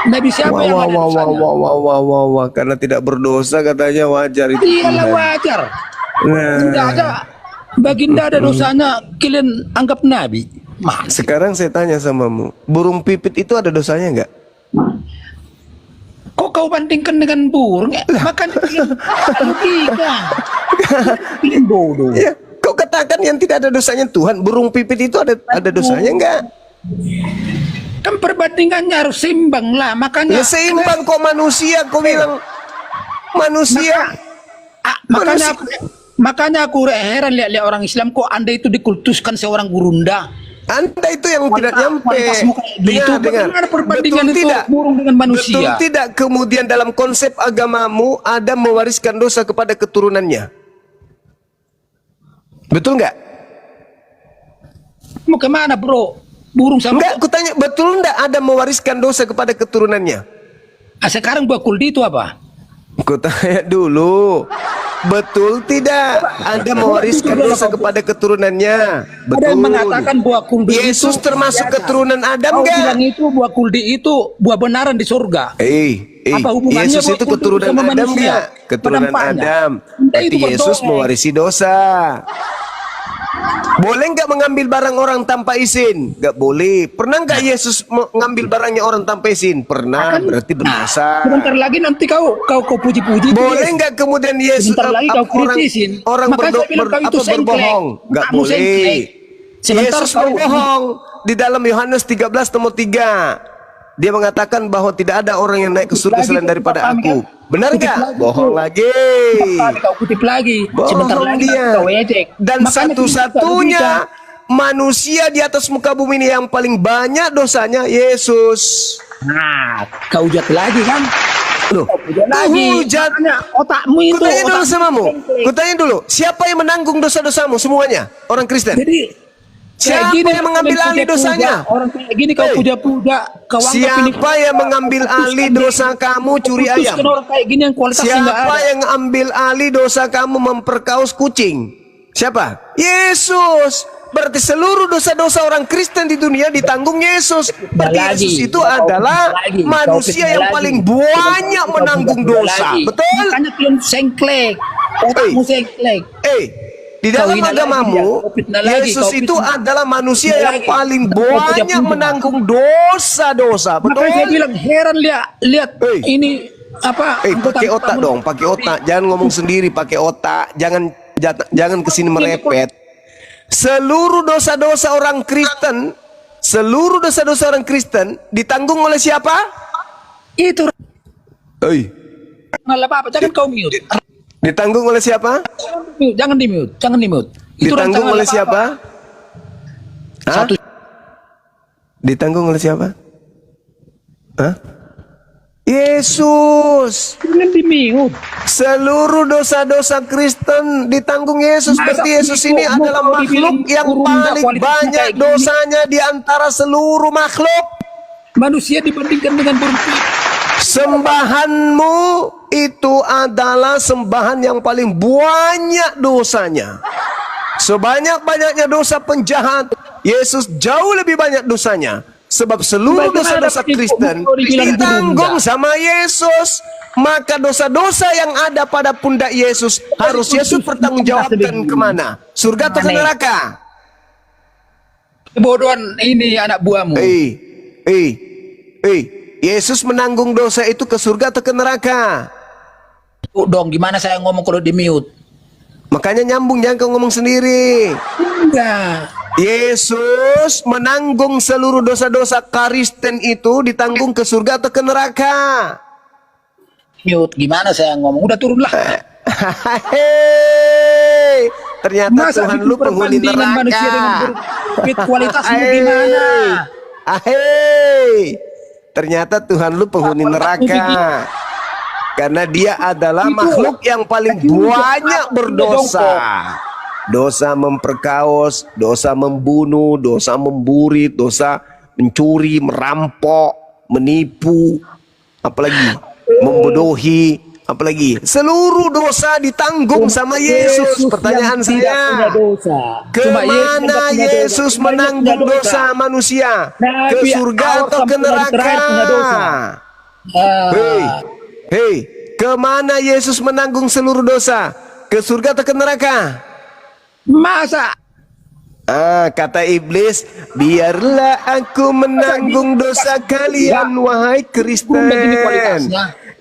Nabi siapa yang ada dosanya? Wah. Karena tidak berdosa katanya wajar itu. Iyalah wajar. Tidak ada baginda ada dosanya, kalian anggap Nabi. Mas, Sekarang saya tanya samamu, burung pipit itu ada dosanya enggak? kok kau bandingkan dengan burung? Makanya kalian logika. Kalian bodoh. Ya, kau katakan yang tidak ada dosanya Tuhan, burung pipit itu ada dosanya enggak? Kan perbandingannya harus seimbang lah, makanya Ya seimbang kok manusia, kau bilang manusia. makanya aku heran lihat orang Islam kok Anda itu dikultuskan seorang gurunda. Anda itu yang tidak nyampe. Kualitasmu kayak gitu. Bagaimana perbandingan Betul itu tidak? burung dengan manusia? Betul tidak kemudian dalam konsep agamamu Adam mewariskan dosa kepada keturunannya? Betul nggak? Mau kemana bro? Burung sama Enggak, kutanya betul enggak Adam mewariskan dosa kepada keturunannya? sekarang buah kuldi itu apa? Kutanya dulu. Betul tidak Adam mewariskan dosa kepada keturunannya? Ada yang mengatakan buah kuldi Yesus itu termasuk keturunan Adam kau enggak? bilang itu buah kuldi itu buah benaran di surga. Apa hubungannya Yesus buah itu kuldi keturunan sama Adam manusia? enggak? Keturunan Penampakannya. Adam. Anda itu Berarti Yesus berdoa. mewarisi dosa. Boleh nggak mengambil barang orang tanpa izin? Nggak boleh. Pernah nggak Yesus mengambil barangnya orang tanpa izin? Pernah. Berarti berdosa. Sebentar lagi nanti kau puji-puji. Boleh nggak kemudian Yesus Sebentar lagi kau kritisin. orang Makanya saya bilang kau itu sengklek. berbohong? Nggak Kamu boleh. sengklek. Sebentar Yesus kau berbohong di dalam Yohanes 13 nomor 3. Dia mengatakan bahwa tidak ada orang yang naik ke surga selain daripada aku. Benar nggak? Bohong lagi. Kau kutip lagi. Sebentar Bohong lagi dia. kau ejek. Dan Makanya satu-satunya manusia di atas muka bumi ini yang paling banyak dosanya Yesus. Nah, kau hujat lagi kan? Loh, Kau hujat lagi. hujat. Makanya otakmu itu. Kutanya dulu otakmu samamu. sengklek. Kutanya dulu, siapa yang menanggung dosa-dosamu semuanya? Orang Kristen. Jadi Siapa yang mengambil alih dosanya? Orang kayak gini kau puja-puja, kau anggap ini Siapa yang mengambil alih dosa kamu curi ayam? putuskan orang kayak gini yang kualitasnya nggak Siapa ada. yang ambil alih dosa kamu memperkaus kucing? Siapa? Yesus. Berarti seluruh dosa-dosa orang Kristen di dunia ditanggung Yesus. Berarti Yesus itu adalah manusia yang paling banyak menanggung dosa. Betul? Makanya kalian sengklek. Otakmu sengklek. Di dalam Kau hina agamamu, lagi dia, kau fitnah lagi, Yesus kau itu fitnah. adalah manusia Fitnah yang lagi. paling Kau banyak puja-puja. menanggung dosa-dosa. Betul? Makanya saya bilang heran lihat ini apa? Pakai otak dong, pakai otak. Jangan ngomong sendiri, pakai otak. Jangan kesini merepet. Seluruh dosa-dosa orang Kristen, seluruh dosa-dosa orang Kristen ditanggung oleh siapa? Itu Oi. malah apa? Jangan kau mute. Ditanggung oleh siapa? Jangan di mute. Jangan di mute. Itu Ditanggung rancangan oleh apa-apa. siapa? Hah? Satu Ditanggung oleh siapa? Hah? Yesus. jangan di mute. Seluruh dosa-dosa Kristen ditanggung Yesus. Masa Berarti Yesus ini mau adalah kau dibilang makhluk yang kurun paling kualitasnya banyak kayak gini? dosanya di antara seluruh makhluk. Manusia dibandingkan dengan burung pipit. Sembahanmu itu adalah sembahan yang paling banyak dosanya. Sebanyak-banyaknya dosa penjahat, Yesus jauh lebih banyak dosanya. Sebab seluruh Bagaimana dosa-dosa begitu? Kristen Kau dibilang ditanggung berunda. sama Yesus. Maka dosa-dosa yang ada pada pundak Yesus harus Yesus pertanggungjawabkan kemana? Surga atau ke neraka? Kebodohan ini anak buahmu. Yesus menanggung dosa itu ke surga atau ke neraka? Dong, gimana saya ngomong kalau di mute? Makanya nyambung, jangan kau ngomong sendiri. Enggak. Yesus menanggung seluruh dosa-dosa Kristen itu ditanggung ke surga atau ke neraka? Mute, gimana saya ngomong? Udah turunlah. Hei, ternyata Masa Tuhan bikin lu penghuni perbandingan manusia dengan neraka. burung pipit, kualitasmu Hei, gimana? hei, ternyata Tuhan lu penghuni Kualitasmu neraka. begini. Karena dia adalah Itu, makhluk yang paling itu banyak jongkok, berdosa. jongkok. Dosa memperkaos, dosa membunuh, dosa memburi, dosa mencuri, merampok, menipu, apalagi membodohi, apalagi seluruh dosa ditanggung sama Yesus. Pertanyaan saya, kemana Yesus menanggung dosa manusia? Ke surga atau ke neraka? Hei, kemana Yesus menanggung seluruh dosa? Ke surga atau ke neraka? Masa? Kata iblis, biarlah aku menanggung dosa kalian, wahai Kristen.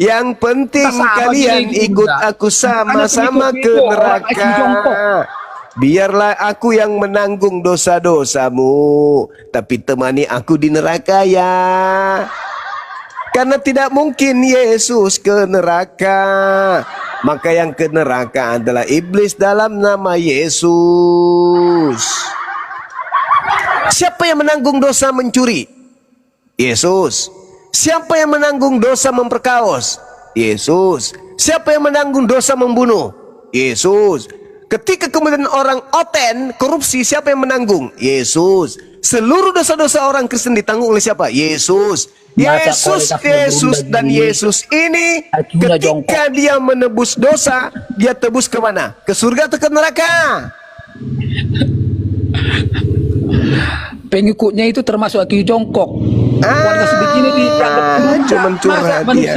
Yang penting kalian ikut aku sama-sama ke neraka. Biarlah aku yang menanggung dosa-dosamu, tapi temani aku di neraka ya. Karena tidak mungkin Yesus ke neraka. Maka yang ke neraka adalah iblis dalam nama Yesus. Siapa yang menanggung dosa mencuri? Yesus. Siapa yang menanggung dosa memperkaos? Yesus. Siapa yang menanggung dosa membunuh? Yesus. Ketika kemudian orang oten korupsi, siapa yang menanggung? Yesus. Seluruh dosa-dosa orang Kristen ditanggung oleh siapa? Yesus. Yesus dan Yesus ini ketika dia menebus dosa, dia tebus ke mana? Ke surga atau ke neraka? Pengikutnya itu termasuk aki jongkok. Kualitas begini cuman curhat dia.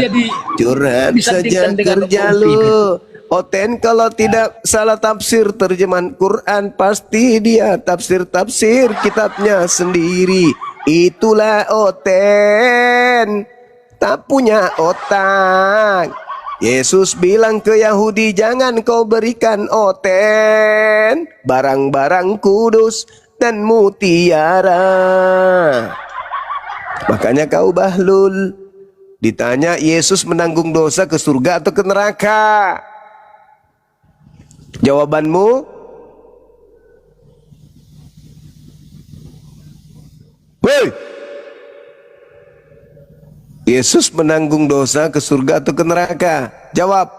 Curhat saja kerja lu. Oten kalau tidak salah tafsir terjemahan Quran, pasti dia tafsir kitabnya sendiri. Itulah Oten, tak punya otak. Yesus bilang ke Yahudi, jangan kau berikan Oten barang-barang kudus dan mutiara. Makanya kau bahlul. Ditanya Yesus menanggung dosa ke surga atau ke neraka? Jawabanmu? Woi! Yesus menanggung dosa ke surga atau ke neraka? Jawab.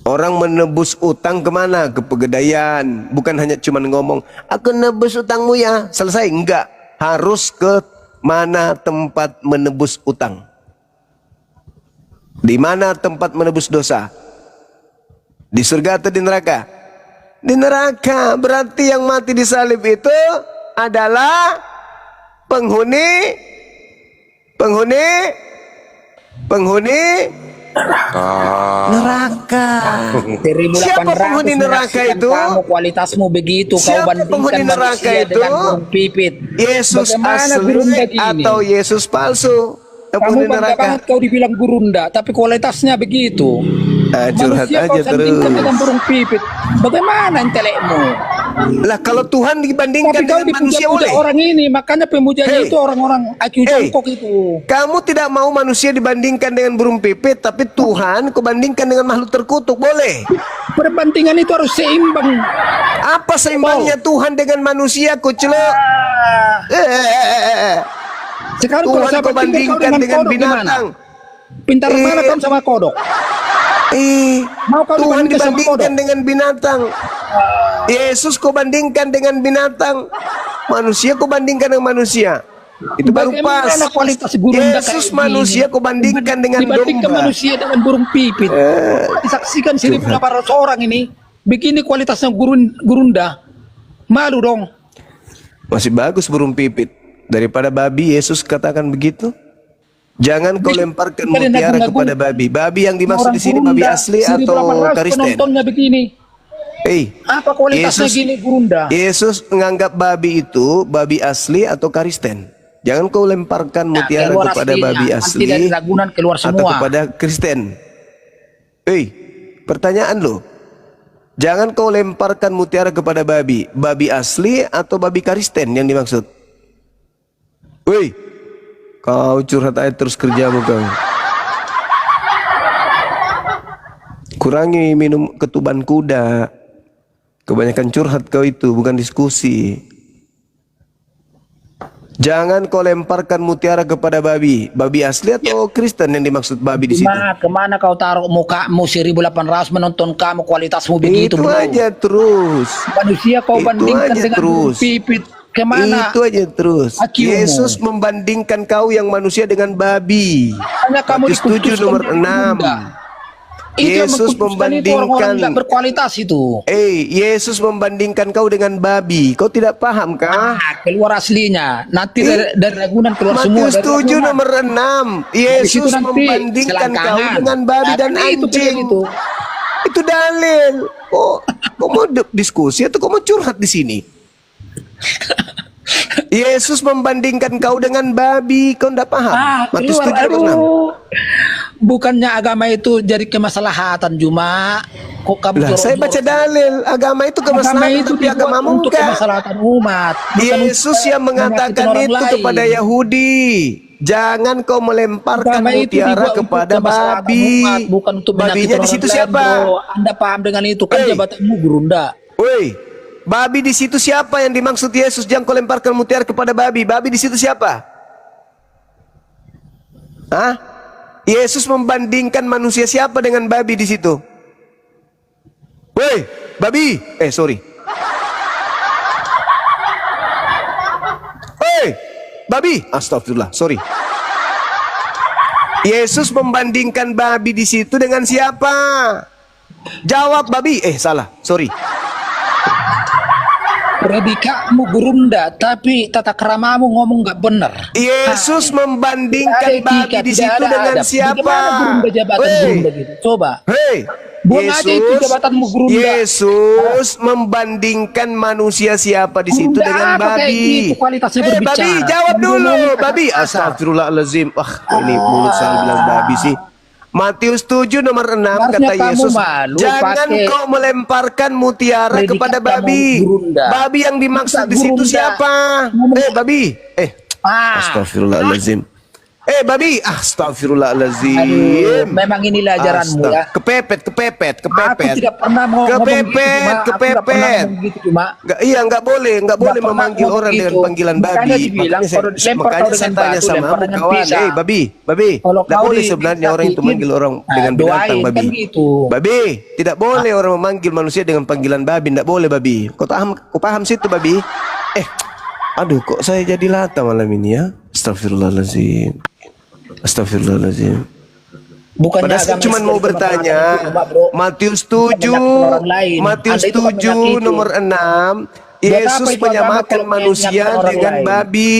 Orang menebus utang kemana? Ke pegadaian. Bukan hanya cuma ngomong, aku nebus utangmu ya. Selesai. Enggak. Harus ke mana tempat menebus utang. Di mana tempat menebus dosa? Di surga atau di neraka? Di neraka. Berarti yang mati di salib itu adalah penghuni neraka. Siapa penghuni neraka itu? Kamu kualitasmu begitu. Siapa Kau penghuni bandingkan neraka manusia itu? dengan burung pipit. Yesus Bagaimana asli gurunda gini? atau Yesus palsu? Yang Kamu penghuni bangga neraka. banget kau dibilang gurunda, tapi kualitasnya begitu. Curhat Manusia kau aja sandingkan terus. dengan burung pipit. Bagaimana intelekmu? Lah kalau Tuhan dibandingkan Tapi kau dengan manusia dipuja-puja boleh? orang ini, makanya pemujanya Hey. itu orang-orang IQ Hey. jongkok itu. Kamu tidak mau manusia dibandingkan dengan burung pipit, tapi Tuhan kau bandingkan dengan makhluk terkutuk, boleh? Perbandingan itu harus seimbang. Apa seimbangnya Tuhan dengan manusia, kucelok? Sekarang kalau Tuhan saya kau bandingkan kau bandingkan dengan kodok gimana? binatang. Pintar mana kau sama kodok? Mau kau Tuhan dibandingkan sama dibandingkan kodok? dengan binatang. Yesus kau bandingkan dengan binatang. Manusia kau bandingkan dengan manusia. Itu baru pas. Bagaimana kualitas gurunda Yesus kayak manusia gini? kau bandingkan dengan Dibandingkan domba. manusia dengan burung pipit. Disaksikan 1.800 orang ini. Begini kualitasnya gurunda. Malu dong. Masih bagus burung pipit daripada babi. Yesus katakan begitu. Jangan kau lemparkan Bukan mutiara nagung-nagung. kepada babi. Babi yang dimaksud Orang di sini babi gurunda, asli 1.800 atau Kristen? penontonnya begini. Apa kualitasnya Yesus- gini gurunda? Yesus menganggap babi itu babi asli atau Kristen. Jangan kau lemparkan mutiara keluar kepada aslinya. babi Nanti asli dari Ragunan keluar atau semua. kepada Kristen. Pertanyaan lo. Jangan kau lemparkan mutiara kepada babi. Babi asli atau babi Kristen yang dimaksud? Kau curhat aja terus kerjamu kau. Kurangi minum ketuban kuda. Kebanyakan curhat kau itu, bukan diskusi. Jangan kau lemparkan mutiara kepada babi. Babi asli atau Kristen yang dimaksud babi di situ? Kemana kau taruh mukamu 1.800 menonton kamu kualitasmu begitu Itu bro. aja terus. Manusia kau Itu bandingkan aja dengan terus. burung pipit. Kemana? Itu aja terus. Akimu. Yesus membandingkan kau yang manusia dengan babi. Hanya kamu Matius 7 dikutuskan nomor dengan 6. bunda. Itu yang Yesus mengkutuskan itu orang-orang membandingkan- tidak berkualitas itu. Yesus membandingkan kau dengan babi. Kau tidak paham kah? Keluar aslinya. Nanti dari Ragunan keluar semua. Matius dari 7 Ragunan. nomor 6. Habis itu Yesus nanti membandingkan kau selangkangan. dengan babi dan Nah, itu kayak anjing. gitu. Itu dalil. Kau mau diskusi atau kau mau curhat di sini? Yesus membandingkan kau dengan babi. Kau tidak paham? Matius Keluar, 7 nomor 6. Bukannya agama itu jadi kemaslahatan cuma kok kamu Lah, saya baca dalil. Agama itu agama kemaslahatan, itu tapi dibuat agamamu untuk enggak. kemaslahatan umat. Bukan Yesus untuk yang mengatakan menyakiti orang itu lain. kepada Yahudi. Jangan kau melemparkan Agama itu mutiara dibuat untuk kepada kemaslahatan babi. umat, bukan untuk menyakiti Babinya di orang situ lain, siapa? bro. Anda paham dengan itu kan jabatanmu gurunda. Woi, babi di situ siapa yang dimaksud Yesus? Jangan kau lemparkan mutiara kepada babi. Babi di situ siapa? Yesus membandingkan manusia siapa dengan babi di situ? Woi, babi. Sorry. Babi. Astagfirullah, sorry. Yesus membandingkan babi di situ dengan siapa? Jawab babi. Salah, sorry. Predikatmu gurunda, tapi tata keramamu ngomong nggak benar. Yesus membandingkan Tidak ada babi etika, di tidak situ ada dengan adab. siapa? Bagaimana gurunda jabatan gurunda gitu? Coba. Buang aja itu jabatanmu gurunda. Yesus membandingkan manusia siapa di situ Gurunda dengan apa kayak babi? gitu, kualitasnya berbicara. Babi, jawab dulu, Ngomong babi. kata-kata. Astagfirullahaladzim. Ini mulut saya bilang babi sih. Matius 7 nomor 6 Harusnya kata kamu Yesus, malu jangan pakai kau melemparkan mutiara predikat kepada kamu babi. gurunda. Babi yang dimaksud Bukan di situ gurunda. siapa? Babi. Astagfirullahaladzim. Babi. Astagfirullahaladzim. Aduh, memang inilah ajaranmu ya. Kepepet. Aku tidak pernah mau ngomong gitu, cuma aku tidak pernah ngomong gitu, cuma Nggak boleh pernah memanggil ngomong orang dengan gitu. panggilan Makanya babi. dibilang, kalau dilempar Makanya kau saya dengan tanya batu, sama lempar kamu, dengan kawan. pisang. Babi. Kalau Tidak kau boleh sebenarnya orang itu disakitin, manggil orang dengan binatang, doain, babi. kan gitu. Babi, tidak boleh orang memanggil manusia dengan panggilan babi. Tidak boleh, babi. Kau paham situ, babi? Aduh, kok saya jadi lata malam ini ya? Astagfirullahaladzim. Astagfirullahaladzim. Bukannya Padahal saya agama cuma Islam mau cuma bertanya. agama, bro. Matius Bukan menyakiti 7 orang lain. Matius Anda itu kan 7 menyakiti. nomor 6 Buat apa Yesus itu agama menyamakan kalau manusia menyakiti orang dengan lain? babi.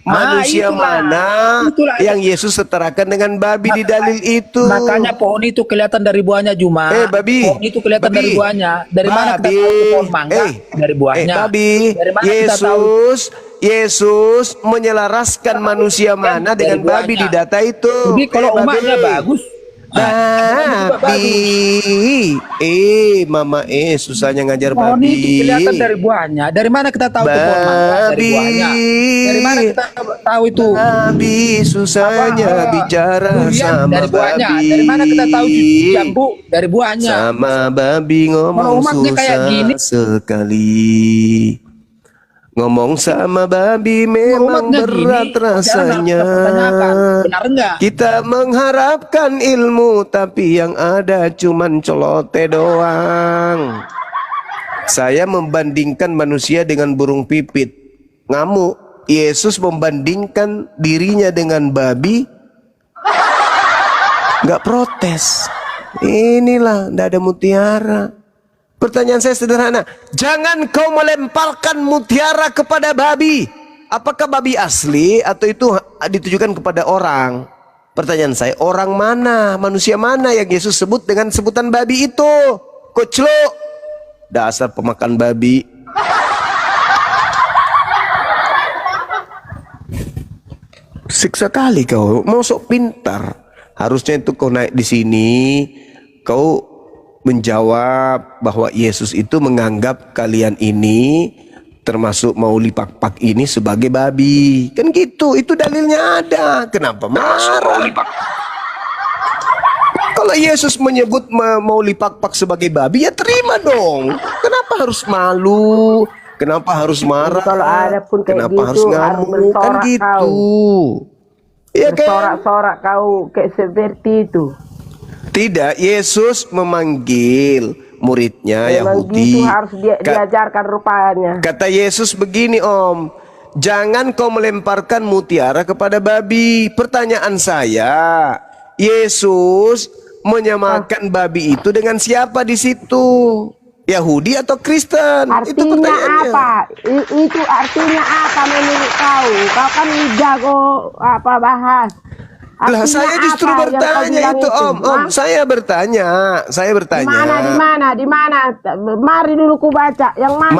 Manusia itulah. mana Itulah. yang Yesus setarakan dengan babi di dalil itu? Makanya pohon itu kelihatan dari buahnya, Juma. Babi. Pohon itu kelihatan Babi. dari buahnya. Dari mana kita tahu itu pohon mangga? Dari buahnya. Babi. Dari mana kita tahu? Yesus menyelaraskan manusia mana dari dengan babi buahnya. di data itu. Jadi kalau Babi. umatnya bagus, Babi. Mama susahnya ngajar Pohon babi. itu kelihatan dari buahnya. Dari mana kita tahu itu pohon mangga? Dari buahnya. Dari mana kita tahu itu? Babi susahnya bicara Durian sama dari buahnya. babi. Dari mana kita tahu jambu? Dari buahnya. Sama babi ngomong Kalau umatnya kayak susah gini. sekali. Ngomong sama babi memang Umatnya berat gini, rasanya. jangan pertanyakan, benar enggak? Kita mengharapkan ilmu, tapi yang ada cuman celote doang. Saya membandingkan manusia dengan burung pipit. Ngamuk. Yesus membandingkan dirinya dengan babi. Nggak protes. Inilah, nggak ada mutiara. Pertanyaan saya sederhana. Jangan kau melemparkan mutiara kepada babi. Apakah babi asli atau itu ditujukan kepada orang? Pertanyaan saya, orang mana, manusia mana yang Yesus sebut dengan sebutan babi itu? Koclok. Dasar pemakan babi. Siksa kali kau, mau sok pintar. Harusnya itu kau naik di sini, kau menjawab bahwa Yesus itu menganggap kalian ini termasuk Mauli Pakpak ini sebagai babi. Kan gitu, itu dalilnya ada. Kenapa marah? Kalau Yesus menyebut Mauli Pakpak sebagai babi, ya terima dong. Kenapa harus malu? Kenapa harus marah? Kalau ada pun kayak Kenapa gitu, harus ngamuk? Kan gitu. Iya kan? Sorak-sorak kau kayak seperti itu. Tidak, Yesus memanggil muridnya Memang Yahudi. gitu harus diajarkan rupanya. Kata Yesus begini, Om, jangan kau melemparkan mutiara kepada babi. Pertanyaan saya, Yesus menyamakan babi itu dengan siapa di situ? Yahudi atau Kristen? Itu Artinya pertanyaannya. apa? Itu artinya apa menurut kau? Kau kan jago apa bahas. Lah saya justru bertanya itu, Om, saya bertanya. Di mana? Mari dulu ku baca. Yang mana?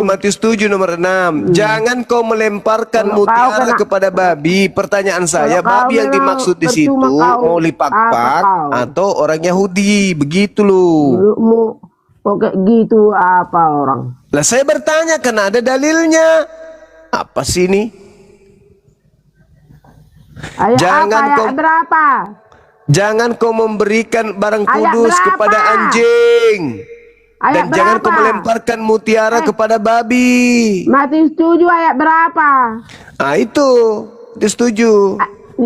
Matius 7 nomor 6. Jangan kau melemparkan mutiara kepada babi. Pertanyaan saya, babi yang dimaksud di situ Mauli Pakpak atau orang Yahudi? Begitu loh. Kok kayak gitu apa orang? Lah saya bertanya karena ada dalilnya. Apa sih ini? Ayat berapa? Jangan kau memberikan barang Ayat kudus berapa? kepada anjing. Ayat Dan jangan kau berapa? melemparkan mutiara kepada babi. Matius 7 ayat berapa? Ah itu setuju.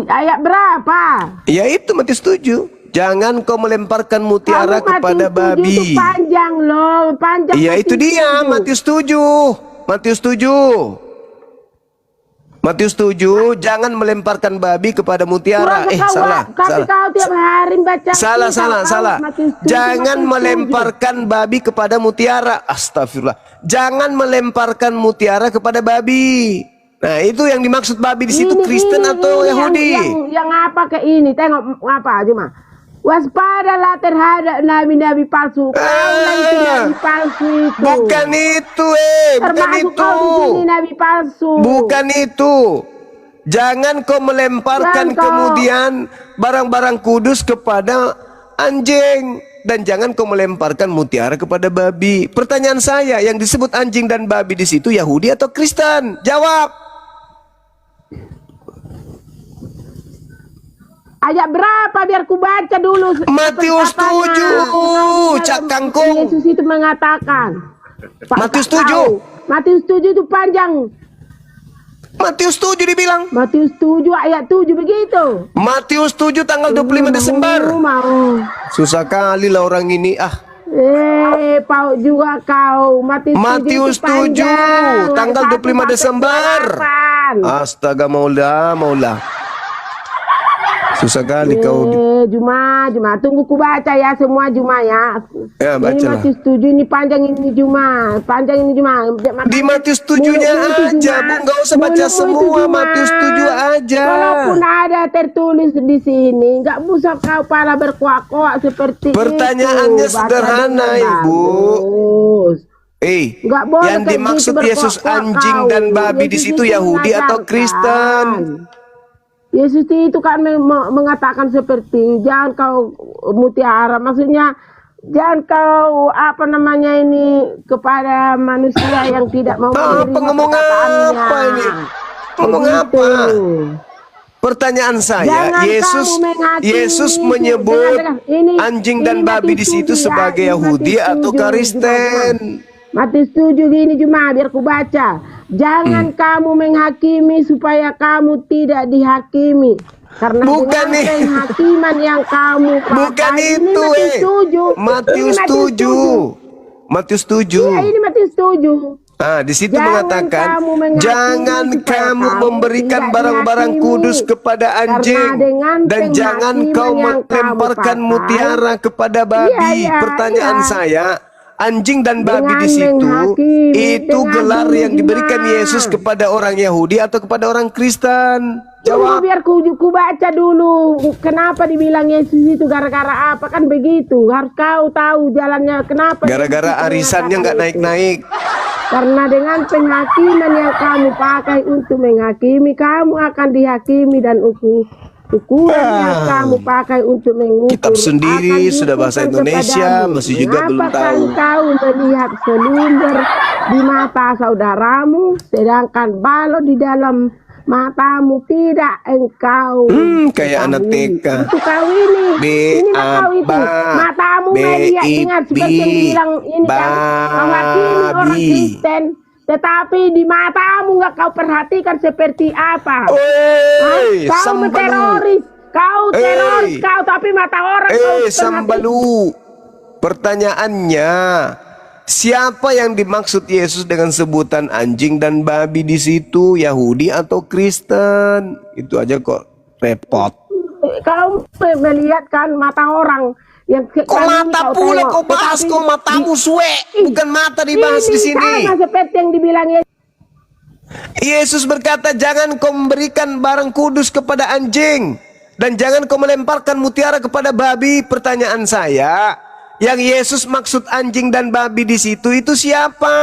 Ayat berapa? Ya itu Matius 7. Jangan kau melemparkan mutiara kepada babi. Itu panjang loh, panjang. Iya itu dia Matius 7. Matius 7, jangan melemparkan babi kepada mutiara. Salah. Tapi kau tiap hari baca. Salah. Jangan melemparkan babi kepada mutiara. Astagfirullah. Jangan melemparkan mutiara kepada babi. Nah, itu yang dimaksud babi di situ Kristen atau Yahudi? Yang apa ke ini? Tengok apa cuma. Waspadalah terhadap nabi-nabi palsu. Kaulah itu nabi palsu itu. Bukan itu, bukan Termasuk itu. kau di sini nabi palsu. Bukan itu. Jangan kau melemparkan kemudian barang-barang kudus kepada anjing. Dan jangan kau melemparkan mutiara kepada babi. Pertanyaan saya, yang disebut anjing dan babi di situ Yahudi atau Kristen? Jawab. Ayat berapa biar ku baca dulu. Matius 7, Cak Kangkung. Yesus itu mengatakan. Matius 7. Matius 7 itu panjang. Matius 7 dibilang. Matius 7 ayat 7 begitu. Matius 7 tanggal 25 Desember. Mau. Susah kali lah orang ini. Pau juga kau. Matius 7 tanggal 25 Desember. Astaga Maula. Susah kali kau. Juma. Tunggu ku baca ya semua Juma ya. Ya baca ini Matius 7 ini panjang ini Juma. Di Matius 7-nya aja, Bu. Nggak usah baca semua. Matius 7 aja. Walaupun ada tertulis di sini, nggak usah kau pala berkuak-kuak seperti Pertanyaannya itu. sederhana, Ibu. Nggak boleh yang dimaksud gitu Yesus anjing dan babi di situ Yahudi atau Kristen? Yesus itu kan mengatakan seperti jangan kau mutiara, maksudnya jangan kau apa namanya ini kepada manusia yang tidak mau menerima ngomong apa ini? Ngomong apa? Pertanyaan saya, Jangan Yesus menyebut anjing dan babi di situ sebagai Yahudi atau Kristen? Matius 7 gini cuma biar ku baca. Jangan kamu menghakimi supaya kamu tidak dihakimi. Karena bukan dengan penghakiman yang kamu pakai, bukan itu Matius 7. Matius 7. Iya, ini Matius 7. Di situ mengatakan jangan kamu memberikan barang-barang kudus kepada anjing dan jangan kau melemparkan mutiara kepada babi. Pertanyaan saya, anjing dan babi di situ itu gelar yang diberikan Yesus kepada orang Yahudi atau kepada orang Kristen? Jawab. Biar ku baca dulu kenapa dibilang Yesus itu gara-gara apa, kan begitu. Harus kau tahu jalannya kenapa. Gara-gara arisannya nggak naik-naik. Karena dengan penghakiman yang kamu pakai untuk menghakimi, kamu akan dihakimi, dan ukuran yang kamu pakai untuk mengukur. Kitab sendiri sudah bahasa Indonesia, masih juga belum tahu. Kau melihat selumber di mata saudaramu, sedangkan balok di dalam matamu tidak engkau. Kayak anak TK. Itu kau ini. Kau itu. Matamu melihat, ingat seperti yang bilang ini kan. Kau hakimi orang Kristen, tetapi di matamu nggak kau perhatikan seperti apa. Kau teroris. Kau teroris kau, tapi mata orang kau Sambalu. Pertanyaannya, siapa yang dimaksud Yesus dengan sebutan anjing dan babi di situ? Yahudi atau Kristen? Itu aja kok repot. Kau melihat kan mata orang yang kok mata pula kau bahas, kok matamu suwe, bukan mata dibahas di sini. Sama seperti yang dibilang Yesus berkata, jangan kau memberikan barang kudus kepada anjing dan jangan kau melemparkan mutiara kepada babi. Pertanyaan saya, yang Yesus maksud anjing dan babi di situ itu siapa?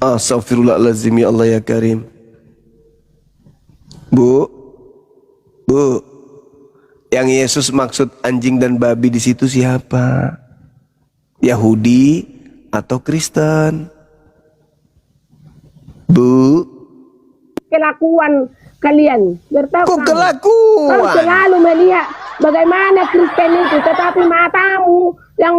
Astaghfirullahaladzim, ya Allah ya Karim. Bu, yang Yesus maksud anjing dan babi di situ siapa? Yahudi atau Kristen? Bu, kelakuan kalian bertahu. Kok kelakuan? Kau selalu melihat bagaimana Kristen itu, tetapi matamu yang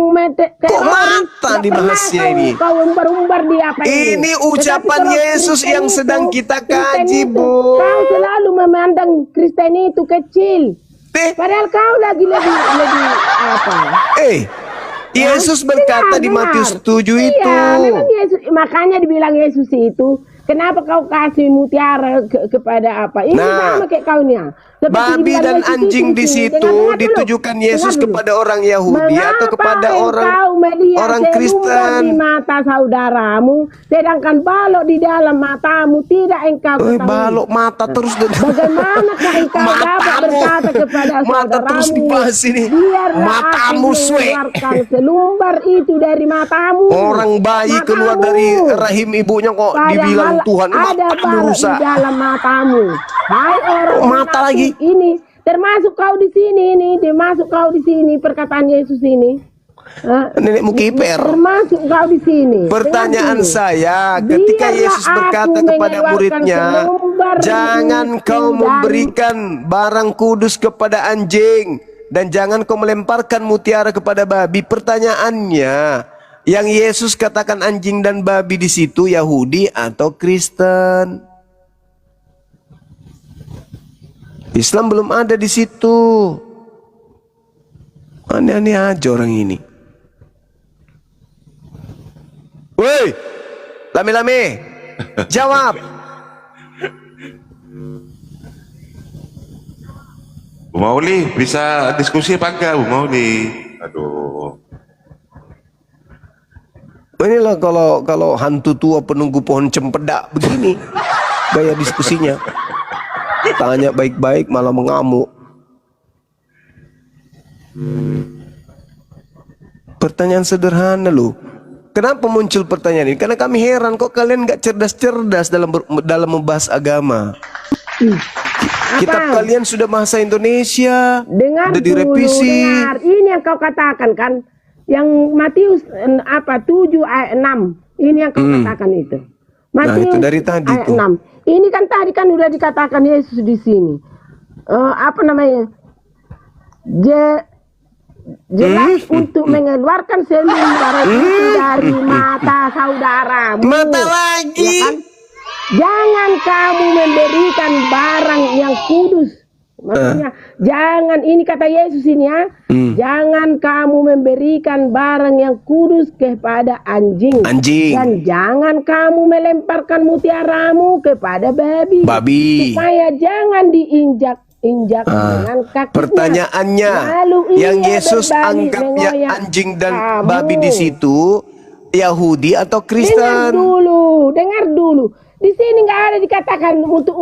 kok mata dibahasnya ini? Kau umbar-umbar di apa ini? Ini ucapan Yesus yang sedang kita kaji, Bu. Kau selalu memandang Kristen itu kecil. Padahal kau lagi apa? Yesus berkata di Matius 7 itu. Iya, memang Yesus, makanya dibilang Yesus itu, kenapa kau kasih mutiara kepada apa? Ini sama kayak kau nih. Babi dan anjing di situ ditujukan Yesus kepada orang Yahudi atau kepada orang Kristen? Di mata saudaramu, sedangkan balok di dalam matamu tidak engkau ketahui. Balok mata terus. Bagaimanakah engkau dapat berkata kepada mata terus dibahas ini? Matamu suwe. Selumbar itu dari matamu. Orang bayi keluar dari rahim ibunya kok dibilang Tuhan matamu rusak. Di dalam matamu. Hai orang mata lagi. Ini termasuk kau di sini, perkataan Yesus ini. Nenekmu kiper. Termasuk kau di sini. Pertanyaan saya, ketika Yesus berkata kepada muridnya, jangan kau memberikan barang kudus kepada anjing dan jangan kau melemparkan mutiara kepada babi. Pertanyaannya, yang Yesus katakan anjing dan babi di situ Yahudi atau Kristen? Islam belum ada di situ. Aneh-aneh aja orang ini. Woi, lame-lame, jawab. Bu Mauli, bisa diskusi apa enggak Bu Mauli? Aduh. Inilah kalau hantu tua penunggu pohon cempedak begini gaya diskusinya. Tanya baik-baik malah mengamuk. Pertanyaan sederhana loh. Kenapa muncul pertanyaan ini? Karena kami heran kok kalian nggak cerdas-cerdas dalam membahas agama. Kitab kalian sudah bahasa Indonesia, Dengar udah dulu, direvisi. dengar. Ini yang kau katakan kan, yang Matius 7 ayat 6. Ini yang kau katakan itu. Matius itu dari tadi ayat tuh. 6. Ini kan tadi kan udah dikatakan Yesus di sini. Apa namanya? Jelas untuk mengeluarkan seluruh itu dari mata saudaramu. Mata lagi. Ya kan? Jangan kamu memberikan barang yang kudus. Maksudnya, jangan, ini kata Yesus ini ya. Jangan kamu memberikan barang yang kudus kepada anjing. Dan jangan kamu melemparkan mutiaramu kepada babi. Supaya jangan diinjak-injak dengan kakinya. Pertanyaannya, Lalu yang ia Yesus berbalik anggapnya mengoyak anjing dan kamu. babi di situ Yahudi atau Kristen? Dengar dulu. Di sini nggak ada dikatakan untuk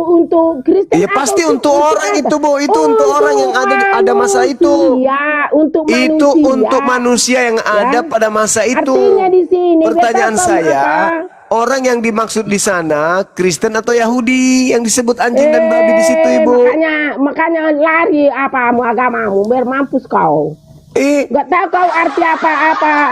Kristen. Ya pasti untuk orang itu, Bu. Itu untuk orang yang ada masa itu. Ya, untuk itu manusia. untuk manusia yang ada pada masa itu. Artinya di sini Pertanyaan betapa saya, apa? orang yang dimaksud di sana Kristen atau Yahudi yang disebut anjing dan babi di situ, Ibu? Makanya lari apamu agamamu, biar mampus kau. Gak tahu kau arti apa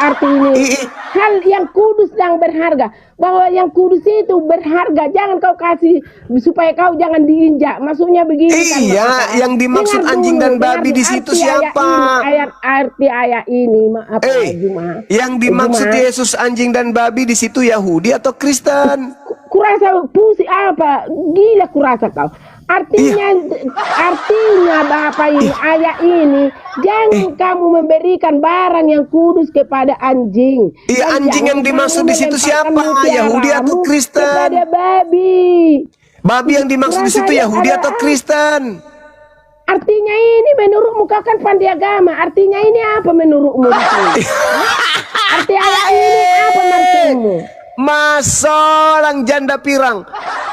arti ini. Hal yang kudus yang berharga, bahwa yang kudus itu berharga. Jangan kau kasih supaya kau jangan diinjak. Maksudnya begini kan? Iya, yang dimaksud anjing dan babi di situ siapa? Arti ayat ini, maaf Juma. Yang dimaksud Yesus anjing dan babi di situ Yahudi atau Kristen? Kurasa pusing apa? Gila kurasa kau. Artinya Bapak ini, ayat ini, jangan kamu memberikan barang yang kudus kepada anjing. Iya, anjing yang dimaksud di situ siapa? Yahudi atau Kristen? Kepada babi. Babi yang dimaksud di situ Yahudi atau Kristen? Artinya ini menurutmu, kau kan pandai agama. Artinya ini apa menurutmu? Arti ayat ini apa maksudmu? Masolang janda pirang.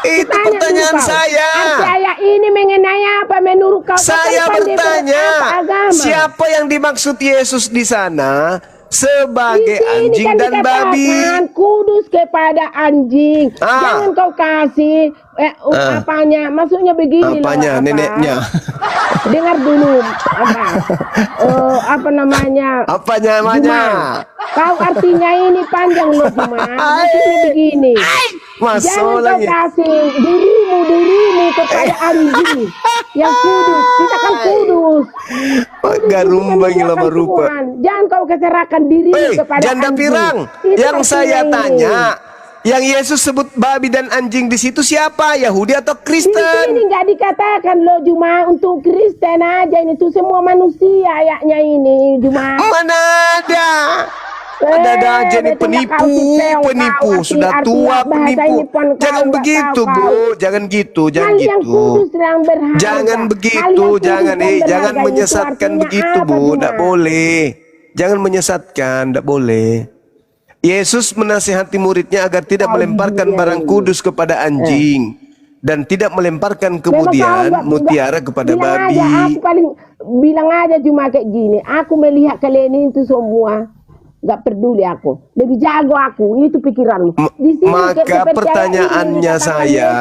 Itu pertanyaan saya. Arti ayat ini mengenai apa menurut kau? Saya bertanya, siapa yang dimaksud Yesus di sana sebagai anjing dan babi? Kudus kepada anjing. Jangan kau kasih apanya? Maksudnya begini. Apanya? Neneknya. Dengar dulu. Apa namanya? Apanya namanya? Kau artinya ini panjang loh, Juma. Maksudnya begini. Jangan kau kasih dirimu kepada anjing yang kudus. Kita kan kudus. Garumbang lama rupa. Jangan kau keserahkan dirimu kepada janda anjing. pirang. Yang saya tanya, yang Yesus sebut babi dan anjing di situ siapa? Yahudi atau Kristen? Ini nggak dikatakan loh, Juma, untuk Kristen aja ini tuh semua manusia ayatnya ini, Juma. Mana ada? Ada aja nih penipu, sudah tua penipu. Jangan begitu, Bu. Jangan gitu, jangan gitu. Jangan begitu, jangan menyesatkan begitu, Bu. Tidak boleh. Jangan menyesatkan, tidak boleh. Yesus menasihati muridnya agar tidak melemparkan barang kudus kepada anjing dan tidak melemparkan kemudian mutiara kepada babi. Aku paling bilang aja cuma kayak gini. Aku melihat kalian itu semua. Gak peduli aku, lebih jago aku, itu pikiranmu. Maka pertanyaannya saya,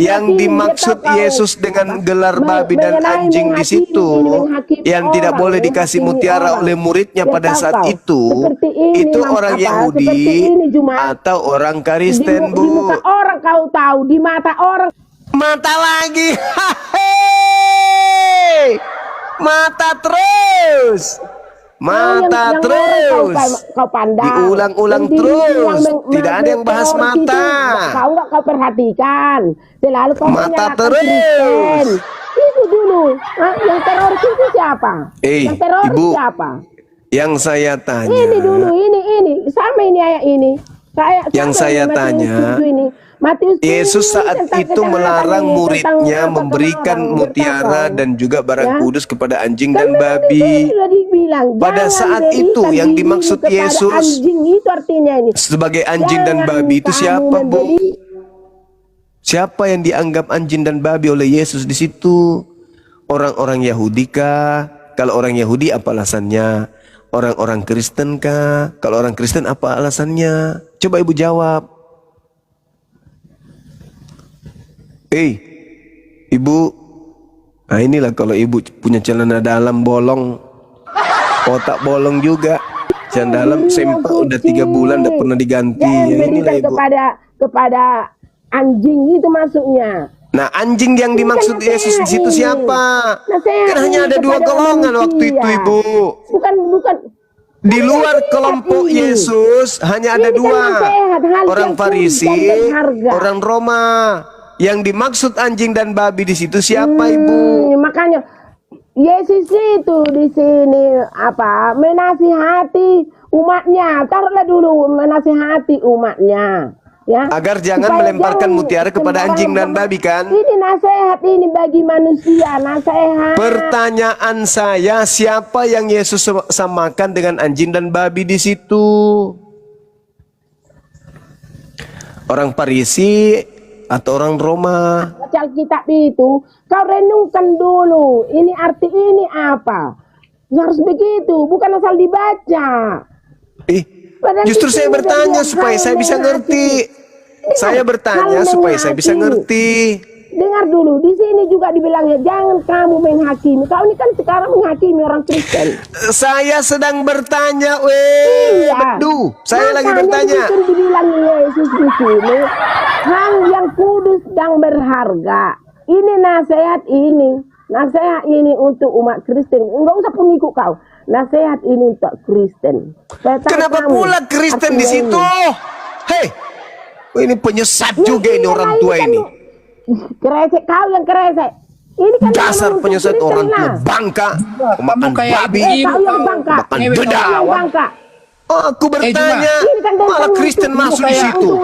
yang dimaksud Yesus dengan gelar babi dan anjing di situ, yang tidak boleh dikasih mutiara oleh muridnya pada saat itu orang Yahudi atau orang Kristen, Bu? Di muka orang kau tahu, di mata orang. Mata lagi, mata terus. Mata terus kau pandang, diulang-ulang terus, tidak ada yang bahas mata. Kau nggak kau perhatikan, selalu kau mata terus. Kristen. Itu dulu, yang teroris itu siapa? Yang teroris Ibu, siapa? Yang saya tanya. Ini dulu, ini sama ini ayat ini. Yang saya tanya. Yesus saat itu melarang muridnya memberikan mutiara dan juga barang kudus kepada anjing dan babi. Pada saat itu yang dimaksud Yesus sebagai anjing dan babi itu siapa, Bu? Siapa yang dianggap anjing dan babi oleh Yesus di situ? Orang-orang Yahudi kah? Kalau orang Yahudi apa alasannya? orang-orang Kristen kah? Kalau orang Kristen apa alasannya? Coba ibu jawab. Ibu, nah inilah kalau ibu punya celana dalam bolong, otak bolong juga. Celana dalam sempak udah 3 bulan tidak pernah diganti. Jangan Ya, inilah berikan ibu. kepada anjing itu masuknya. Nah, anjing yang dimaksud Yesus di situ siapa? Kan hanya ada 2 golongan waktu itu, ibu. Bukan. Di luar kelompok Yesus hanya ada 2, orang Farisi, orang Roma. Yang dimaksud anjing dan babi di situ siapa, ibu? Makanya Yesus itu di sini menasihati umatnya. Taruhlah dulu menasihati umatnya. Ya, agar jangan melemparkan mutiara kepada anjing dan babi, kan? Ini nasihat ini bagi manusia, nasihat. Pertanyaan saya, siapa yang Yesus samakan dengan anjing dan babi di situ? Orang Farisi atau orang Roma? Baca Alkitab itu, kau renungkan dulu. Ini arti ini apa? Harus begitu, bukan asal dibaca. Justru saya bertanya supaya saya bisa ngerti. Saya bertanya supaya saya bisa ngerti. Dengar dulu, di sini juga dibilangnya jangan kamu menghakimi. Kau ini kan sekarang menghakimi orang Kristen. Saya sedang bertanya, bedu. Saya lagi bertanya. Makanya dibilang Yesus di sini hal yang kudus dan berharga. Ini nasihat ini. Nasihat ini untuk umat Kristen. Enggak usah pengikut kau. Nasihat ini untuk Kristen. Kenapa pula Kristen di situ? Hei, ini penyesat juga ini orang tua ini. Kresek, kau yang kresek. Ini kan dasar penyesat orang tua bangka, makan babi, makan bedawan. Aku bertanya, malah Kristen masuk di situ.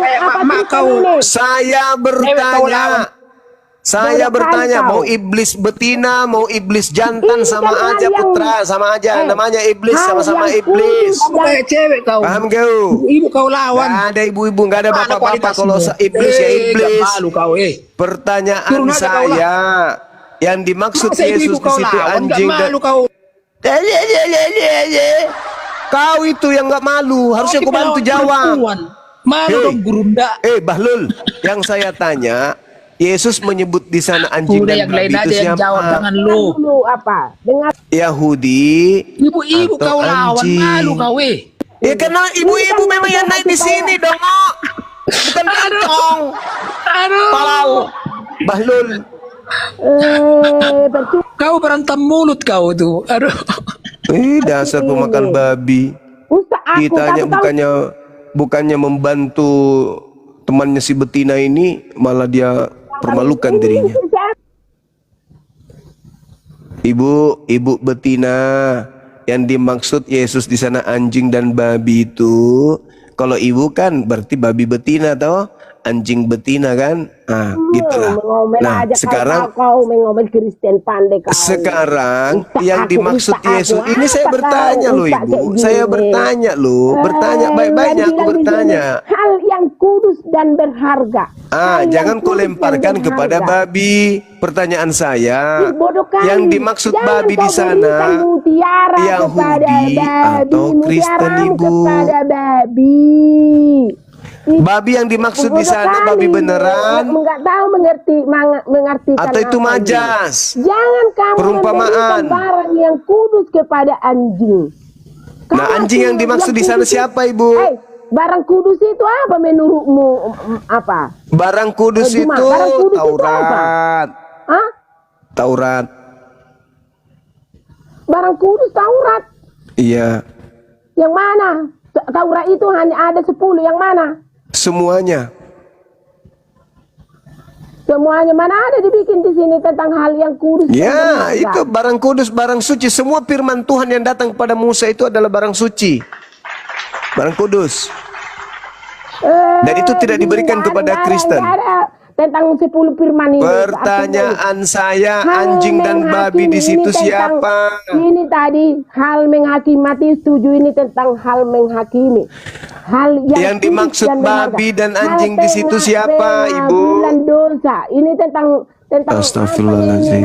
Saya bertanya, mau iblis betina, mau iblis jantan, sama aja putra, sama aja, namanya iblis, sama-sama iblis. Kayak cewek kau. Paham kau? Ibu kau lawan. Gak ada ibu-ibu, gak ada bapak-bapak. Kalau iblis ya iblis. Malu kau, Pertanyaan saya, yang dimaksud Yesus di situ anjing dan kau itu yang gak malu, harusnya kau bantu jawab. Malu dong gurunda. Bahlul, yang saya tanya, Yesus menyebut di sana anjing dan babi itu siapa? Jawab, jangan lu. Dengar. Yahudi. Ibu-ibu kau lawan, malu kau Ya karena ibu-ibu memang yang naik di sini dong. Bukan kantong. Aduh. Bahlul. Kau berantem mulut kau tuh. Aduh. Dasar pemakan babi. Ditanya bukannya membantu temannya si betina ini, malah dia permalukan dirinya. Ibu betina, yang dimaksud Yesus di sana anjing dan babi itu, kalau ibu kan berarti babi betina toh, anjing betina kan? Nah, gitulah. Nah, sekarang sekarang yang dimaksud Yesus ini saya bertanya loh ibu, saya bertanya loh, bertanya baik-baiknya aku bertanya. Hal yang kudus dan berharga. Jangan kau lemparkan kepada babi. Pertanyaan saya, yang dimaksud babi di sana Yahudi atau Kristen ibu? Babi yang dimaksud di sana babi beneran? Enggak tahu mengartikan atau itu majas? Jangan kamu perumpamaan barang yang kudus kepada anjing. Nah, anjing yang dimaksud di sana siapa ibu? Barang kudus itu apa menurutmu? Apa? Barang kudus itu Taurat. Taurat. Barang kudus Taurat. Iya. Yang mana? Taurat itu hanya ada 10, yang mana? Semuanya. Semuanya mana ada dibikin di sini tentang hal yang kudus? Ya, itu barang kudus, barang suci. Semua firman Tuhan yang datang kepada Musa itu adalah barang suci, barang kudus. Dan itu tidak diberikan kepada Kristen. Tentang 10 firman ini. Pertanyaan saya, anjing dan babi di situ siapa? Ini tadi hal menghakimi, Matius 7 ini tentang hal menghakimi. Hal yang dimaksud babi dan anjing di situ siapa, Ibu? Dosa. Ini tentang Astagfirullahaladzim.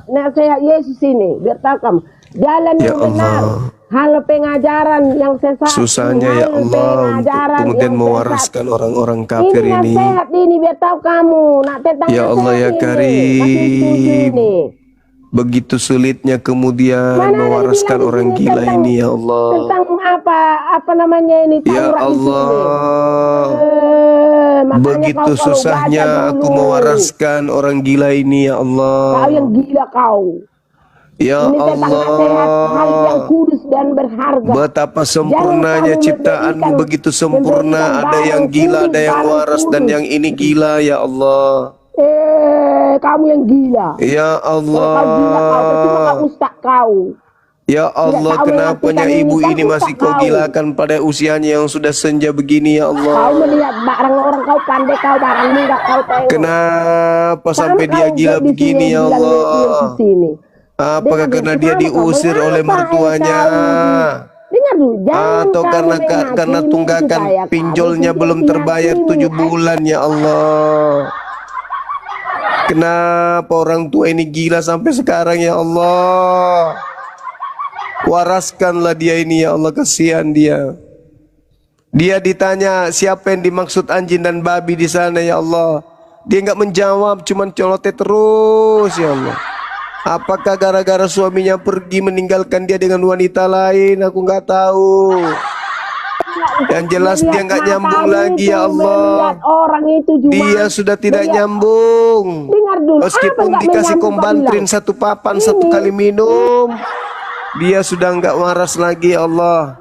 Nasihat Yesus ini, biar tahu kamu. Jalan yang benar, hal pengajaran yang sesat. Susahnya ya hal Allah untuk pengajaran kemudian yang mewaraskan sesat. orang-orang kafir Ini ini. nasihat ini biar tahu kamu. Nak tentang Ya Allah ya nasihat ini. Karim. Masih setuju ini. Begitu sulitnya kemudian Mana ada mewaraskan dibilang orang di sini gila tentang- ini ya Allah. Tentang apa namanya ini Ya Taurat di sini. Allah. Makanya Begitu kau kalau susahnya baca aku dulu. mewaraskan orang gila ini ya Kau Allah. yang gila kau. Ya Ini tentang nasihat hal yang Allah. kudus dan berharga. Betapa sempurnanya kamu ciptaanmu, memberikan- begitu sempurna. memberikan Ada yang barang gila, kudus, ada yang barang waras, dan kudus. yang ini gila ya Allah. Kamu yang gila. Ya Kau gila kau, percuma Allah. kau ustaz kau. Ya Allah, tahu kenapanya mengartikan ibu ini, kan ini masih ustaz kau kau. gilakan pada usianya yang sudah senja begini ya Kau Allah. melihat barang orang kau pandai kau barangmu enggak kau tengok. Kenapa sampai Sama dia kau gila di sini begini ya bilang dia Allah? di sini. Apakah Dengar karena dulu, dia kenapa kau diusir oleh mengapa mertuanya? Dengar dulu, jangan Atau kamu karena menghakimi karena tunggakan supaya kamu pinjolnya tidak belum terbayar dihakimi. 7 bulan ya Allah. Kenapa orang tua ini gila sampai sekarang ya Allah? Waraskanlah dia ini ya Allah, kasihan dia. Dia ditanya siapa yang dimaksud anjing dan babi di sana ya Allah. Dia nggak menjawab, cuman colote terus ya Allah. Apakah gara-gara suaminya pergi meninggalkan dia dengan wanita lain? Aku nggak tahu. Yang jelas dia nggak nyambung lagi ya Allah. Melihat orang itu cuma Dia sudah tidak melihat- nyambung. Dengar dulu, Meskipun apa nggak dikasih menyambung kau kombantrin bilang? satu papan, satu kali minum, dia sudah nggak waras lagi ya Allah.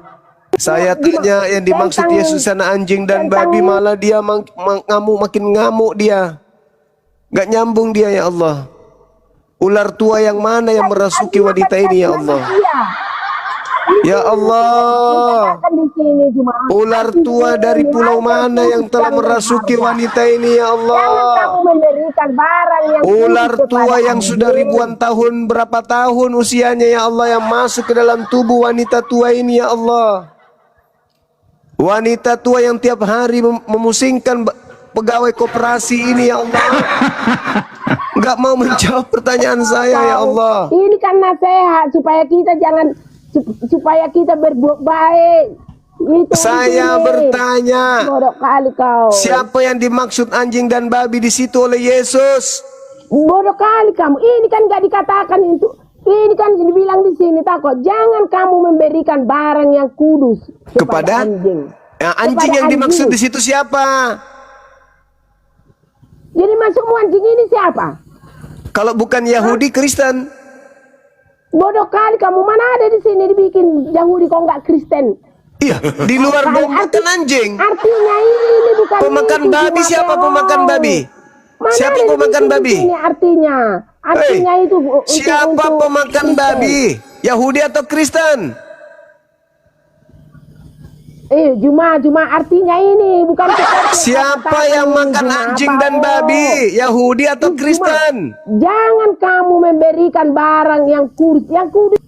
Saya tanya yang dimaksud tentang- Yesus anak anjing dan tentang- babi, malah dia ngamuk, makin ngamuk dia. Nggak nyambung dia ya Allah. Ular tua yang mana yang merasuki wanita ini ya Allah? Ya Allah. Katakan di sini cuma Ular tua dari pulau mana yang telah merasuki wanita ini ya Jangan Allah? kamu memberikan barang yang Ular kudus tua kepada yang sudah anjing. ribuan tahun, berapa tahun usianya ya Allah, yang masuk ke dalam tubuh wanita tua ini ya Allah. Wanita tua yang tiap hari memusingkan pegawai koperasi ini ya Allah. Nggak mau menjawab pertanyaan saya ya Allah. Ini kan nasihat supaya kita jangan supaya kita berbuat baik. Itu Saya intinya. bertanya, Bodoh kali kau. siapa yang dimaksud anjing dan babi di situ oleh Yesus? Bodoh kali kamu. Ini kan gak dikatakan itu. Ini kan dibilang di sini takut. Jangan kamu memberikan barang yang kudus kepada anjing. Anjing Kepada yang dimaksud anjing. di situ siapa? Jadi maksudmu anjing ini siapa? Kalau bukan Yahudi, Kristen. Bodoh kali kamu, mana ada di sini dibikin Yahudi kok nggak Kristen? Iya, di luar mau makan anjing. Artinya ini bukan Pemakan itu, babi cuma siapa bohong. pemakan babi? Mana Siapa ada pemakan dibikin babi? di sini artinya itu Siapa untuk pemakan Kristen. babi? Yahudi atau Kristen? Cuma artinya ini bukan seperti Siapa kata-kata yang ini, makan cuma anjing apa, dan oh. babi? Yahudi atau Cuma, Kristen? Jangan kamu memberikan barang yang kudus. Yang kudus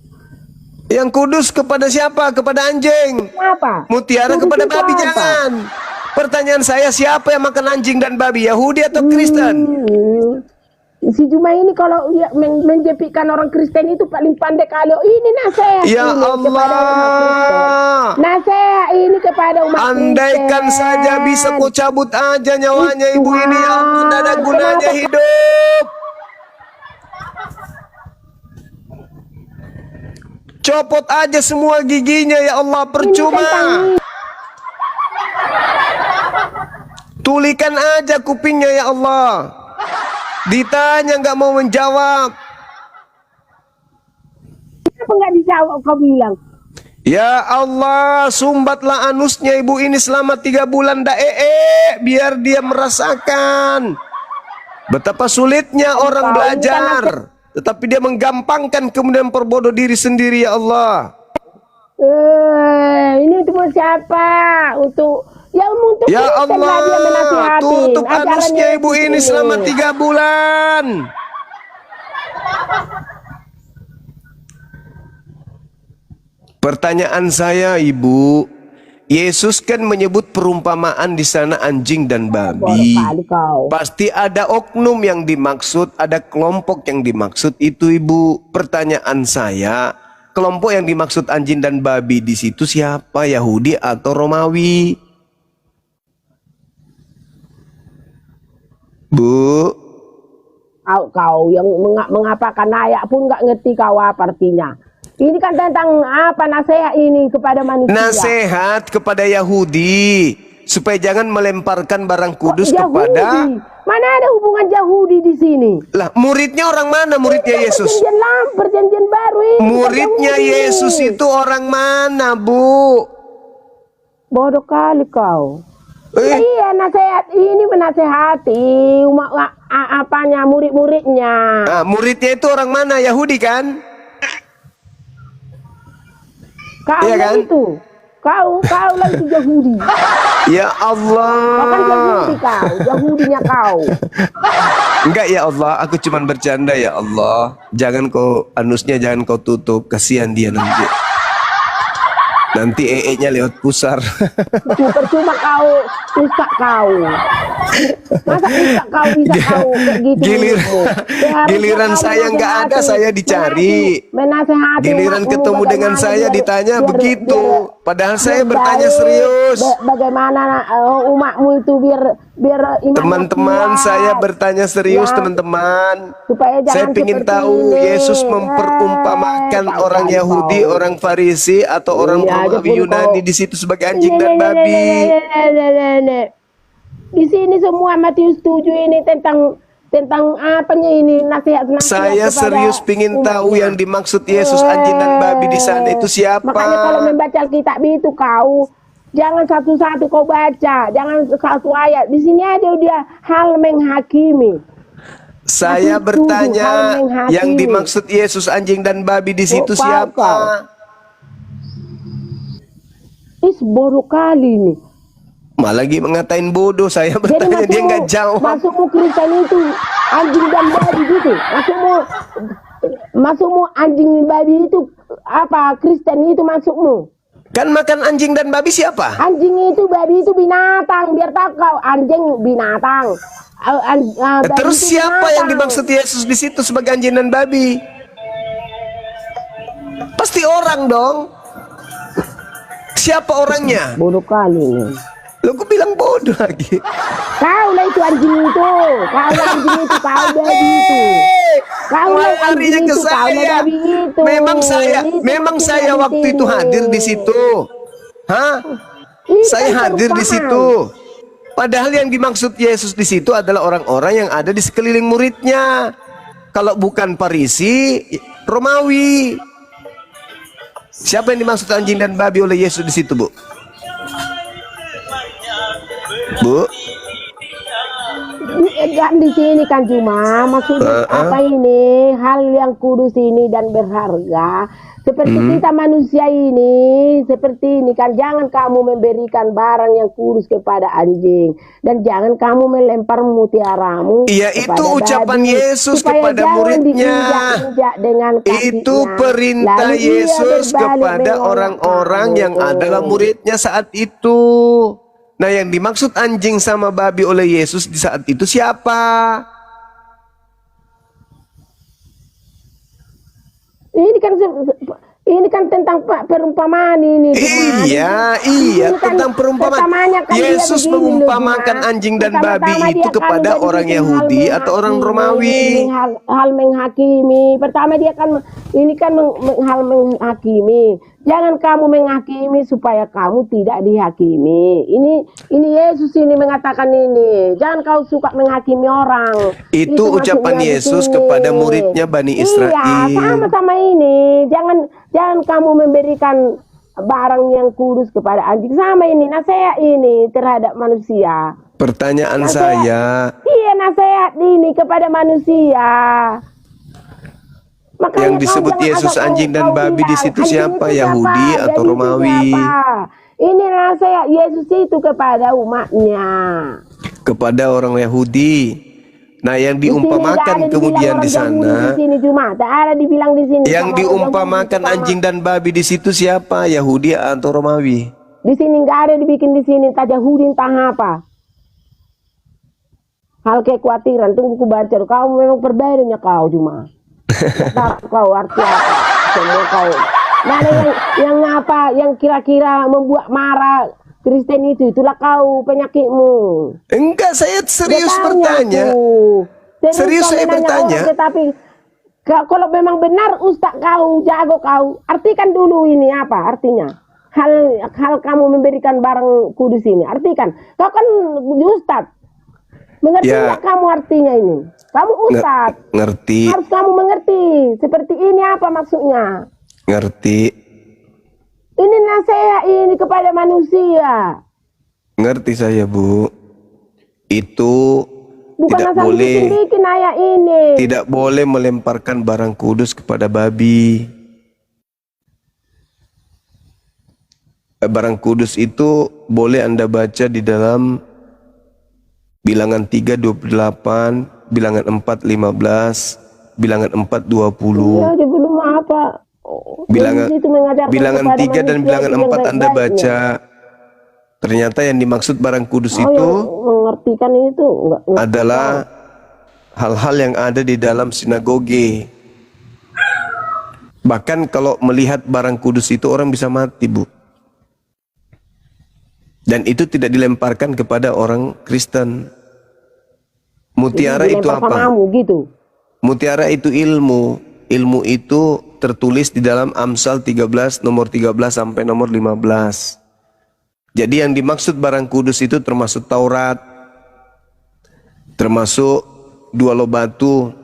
Yang kudus kepada siapa? Kepada anjing. apa? Mutiara Kudus kepada itu babi, apa? jangan. Pertanyaan saya, siapa yang makan anjing dan babi? Yahudi atau Kristen? Si Juma ini kalau menjepitkan orang Kristen itu paling pandai kali. Ini nasihat Ya ini kepada umat Kristen. Allah. Nasihat ini kepada umat Andaikan Kristen. saja bisa kau cabut aja nyawanya ibu Tuhan, ini, ya ampun, tidak ada gunanya kenapa- hidup. Copot aja semua giginya ya Allah, Ini percuma. tentang Tulikan aja kupingnya ya Allah. Ditanya nggak mau menjawab. Kenapa nggak dijawab kau bilang? Ya Allah, sumbatlah anusnya ibu ini selama 3 bulan biar dia merasakan betapa sulitnya orang belajar, tetapi dia menggampangkan kemudian perbodoh diri sendiri ya Allah. Ini untuk siapa? Untuk untuk Ya Kristen lah dia Allah, menasihati. tutup Ajarannya anusnya ibu seperti ini selama 3 bulan. Pertanyaan saya, Ibu, Yesus kan menyebut perumpamaan di sana anjing dan babi. Bodoh kali kau. Pasti ada oknum yang dimaksud, ada kelompok yang dimaksud itu, Ibu. Pertanyaan saya, kelompok yang dimaksud anjing dan babi di situ siapa? Yahudi atau Romawi? Bu, Kau yang mengapakan ayat pun nggak ngerti kau apa artinya. Ini kan tentang apa nasihat ini kepada manusia. nasihat kepada Yahudi supaya jangan melemparkan barang kudus Yahudi. kepada. Mana ada hubungan Yahudi di sini? Lah, muridnya orang mana? Muridnya Yesus. Perjanjian baru ini. Muridnya Yahudi. Yesus itu orang mana, Bu? Bodoh kali kau. Iya, nasihat ini menasehati apanya murid-muridnya. Nah, muridnya itu orang mana? Yahudi kan? Kau Iya kan? itu. Kau lah itu Yahudi. Ya Allah. Kau kan Yahudi kau. Yahudinya kau. Enggak ya Allah, aku cuman bercanda ya Allah. Jangan kau anusnya jangan kau tutup, kasihan dia nanti. Nanti nya lewat pusar. Percuma kau rusak kau. Masa rusak kau bisa kau kayak gitu. Giliran saya nggak ada, saya dicari. Menasehati. Giliran ketemu dengan saya ditanya begitu. Padahal saya bertanya serius. Bagaimana umatmu itu biar iman Teman-teman, saya bertanya serius, teman-teman. Saya ingin tahu Yesus memperumpamakan orang Yahudi, orang Farisi, atau orang Romawi Yunani di situ sebagai anjing dan babi. Di sini semua Matius 7 ini tentang apanya ini nasihat. Saya serius pingin tahu yang dimaksud Yesus anjing dan babi di sana itu siapa? Makanya kalau membaca Alkitab itu kau jangan satu-satu kau baca, jangan satu ayat. Di sini ada dia hal menghakimi. Saya bertanya yang dimaksud Yesus anjing dan babi di situ siapa? Bodoh kali nih. Malah lagi mengatain bodoh. Saya bertanya dia nggak jawab. Masukmu Kristen itu anjing dan babi gitu. Masukmu anjing dan babi itu apa? Kristen itu masukmu. Kan makan anjing dan babi siapa? Anjing itu, babi itu binatang. Biar tak kau anjing binatang. Terus siapa yang dimaksud Yesus di situ sebagai anjing dan babi? Pasti orang dong. Siapa orangnya? Bodoh kali nih. Lo gue bilang bodoh lagi. Kau lah itu anjing itu. Kau lah anjing itu. Kau babi itu. Kau lah anjing itu. Kau lah babi itu. Memang saya waktu itu hadir di situ. Hah? Saya hadir di situ. Padahal yang dimaksud Yesus di situ adalah orang-orang yang ada di sekeliling muridnya. Kalau bukan Farisi, Romawi. Siapa yang dimaksud anjing dan babi oleh Yesus di situ, Bu? Bu? Di sini kan cuma maksudnya apa ini hal yang kudus ini dan berharga seperti kita manusia ini seperti ini kan, jangan kamu memberikan barang yang kudus kepada anjing dan jangan kamu melempar mutiaramu. Iya, itu ucapan Yesus kepada muridnya. Dengan itu perintah Yesus kepada orang-orang yang adalah muridnya saat itu. Nah, yang dimaksud anjing sama babi oleh Yesus di saat itu siapa? Ini kan tentang perumpamaan ini. Iya, tentang perumpamaan. Yesus mengumpamakan anjing dan babi itu kepada orang Yahudi atau orang Romawi. Hal menghakimi. Pertama dia kan hal menghakimi. Jangan kamu menghakimi supaya kamu tidak dihakimi. Ini Yesus ini mengatakan ini. Jangan kau suka menghakimi orang. Itu ucapan Yesus kepada muridnya Bani Israel. Iya, sama-sama ini. Jangan kamu memberikan barang yang kudus kepada anjing. Sama ini nasihat ini terhadap manusia. Pertanyaan saya. Iya, nasihat ini kepada manusia. Makanya yang disebut Yesus anjing dan babi di situ siapa? Yahudi atau Romawi? Ini nasihat Yesus itu kepada umatnya. Kepada orang Yahudi. Nah, yang diumpamakan kemudian di sana. Yang diumpamakan anjing dan babi di situ siapa? Yahudi atau Romawi? Di sini nggak ada dibikin di sini. Tak Yahudi entah apa. Hal kekhawatiran. Tunggu ku baca. Kau memang perbedaannya kau cuma. Tak kau arti apa? Semua kau Nggak ada yang apa, yang kira-kira membuat marah Kristen itu. Itulah kau penyakitmu. Enggak, saya serius Dia tanya bertanya. tuh. Serius kau saya menanya bertanya. orang, tetapi kalau memang benar Ustaz kau, jago kau, artikan dulu ini apa artinya. Hal kamu memberikan barang kudus ini, artikan. Kau kan Ustaz. Mengerti Ya. nggak kamu artinya ini? Kamu Ustaz. Ngerti, Harus kamu mengerti. Seperti ini apa maksudnya? ngerti, Ini nasihat ini kepada manusia. ngerti saya, Bu. Itu Bukan tidak asal boleh, bikin ayat ini. tidak boleh melemparkan barang kudus kepada babi. Barang kudus itu boleh Anda baca di dalam Bilangan 3:28, Bilangan 4:15, Bilangan 4:20. Iya, dia belum apa. Bilangan, Itu mengajarkan bilangan kepada 3 dan manusia bilangan yang 4 Anda baik-baiknya. baca. Ternyata yang dimaksud barang kudus Oh, itu yang mengertikan itu enggak adalah hal-hal yang ada di dalam sinagoge. Bahkan kalau melihat barang kudus itu orang bisa mati, Bu. Dan itu tidak dilemparkan kepada orang Kristen. Mutiara itu dilempar apa? pamamu, gitu. Mutiara itu ilmu. Ilmu itu tertulis di dalam Amsal 13 nomor 13 sampai nomor 15. Jadi yang dimaksud barang kudus itu termasuk Taurat, termasuk 2 loh batu,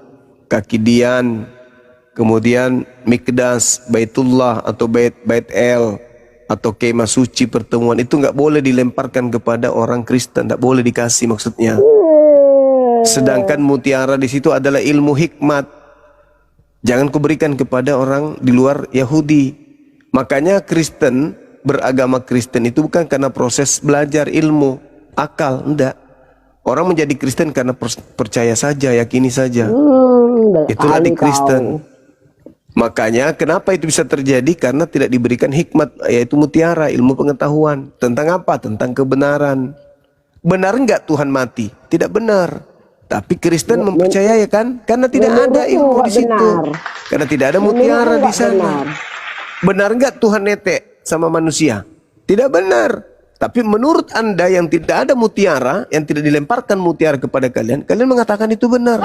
kaki Dian, kemudian Mikdas, Baitullah atau Bait El atau kemah suci pertemuan. Itu nggak boleh dilemparkan kepada orang Kristen, nggak boleh dikasih maksudnya. Sedangkan mutiara di situ adalah ilmu hikmat. Jangan kau berikan kepada orang di luar Yahudi. Makanya Kristen, beragama Kristen itu bukan karena proses belajar ilmu, akal, enggak. Orang menjadi Kristen karena percaya saja, yakini saja. Itulah di Kristen. Makanya kenapa itu bisa terjadi? Karena tidak diberikan hikmat, yaitu mutiara, ilmu pengetahuan. Tentang apa? Tentang kebenaran. Benar enggak Tuhan mati? Tidak benar. Tapi Kristen mempercayai kan? Karena tidak ada ilmu di situ. Karena tidak ada mutiara di sana. Benar enggak Tuhan netek sama manusia? Tidak benar. Tapi menurut Anda yang tidak ada mutiara, yang tidak dilemparkan mutiara kepada kalian, kalian mengatakan itu benar.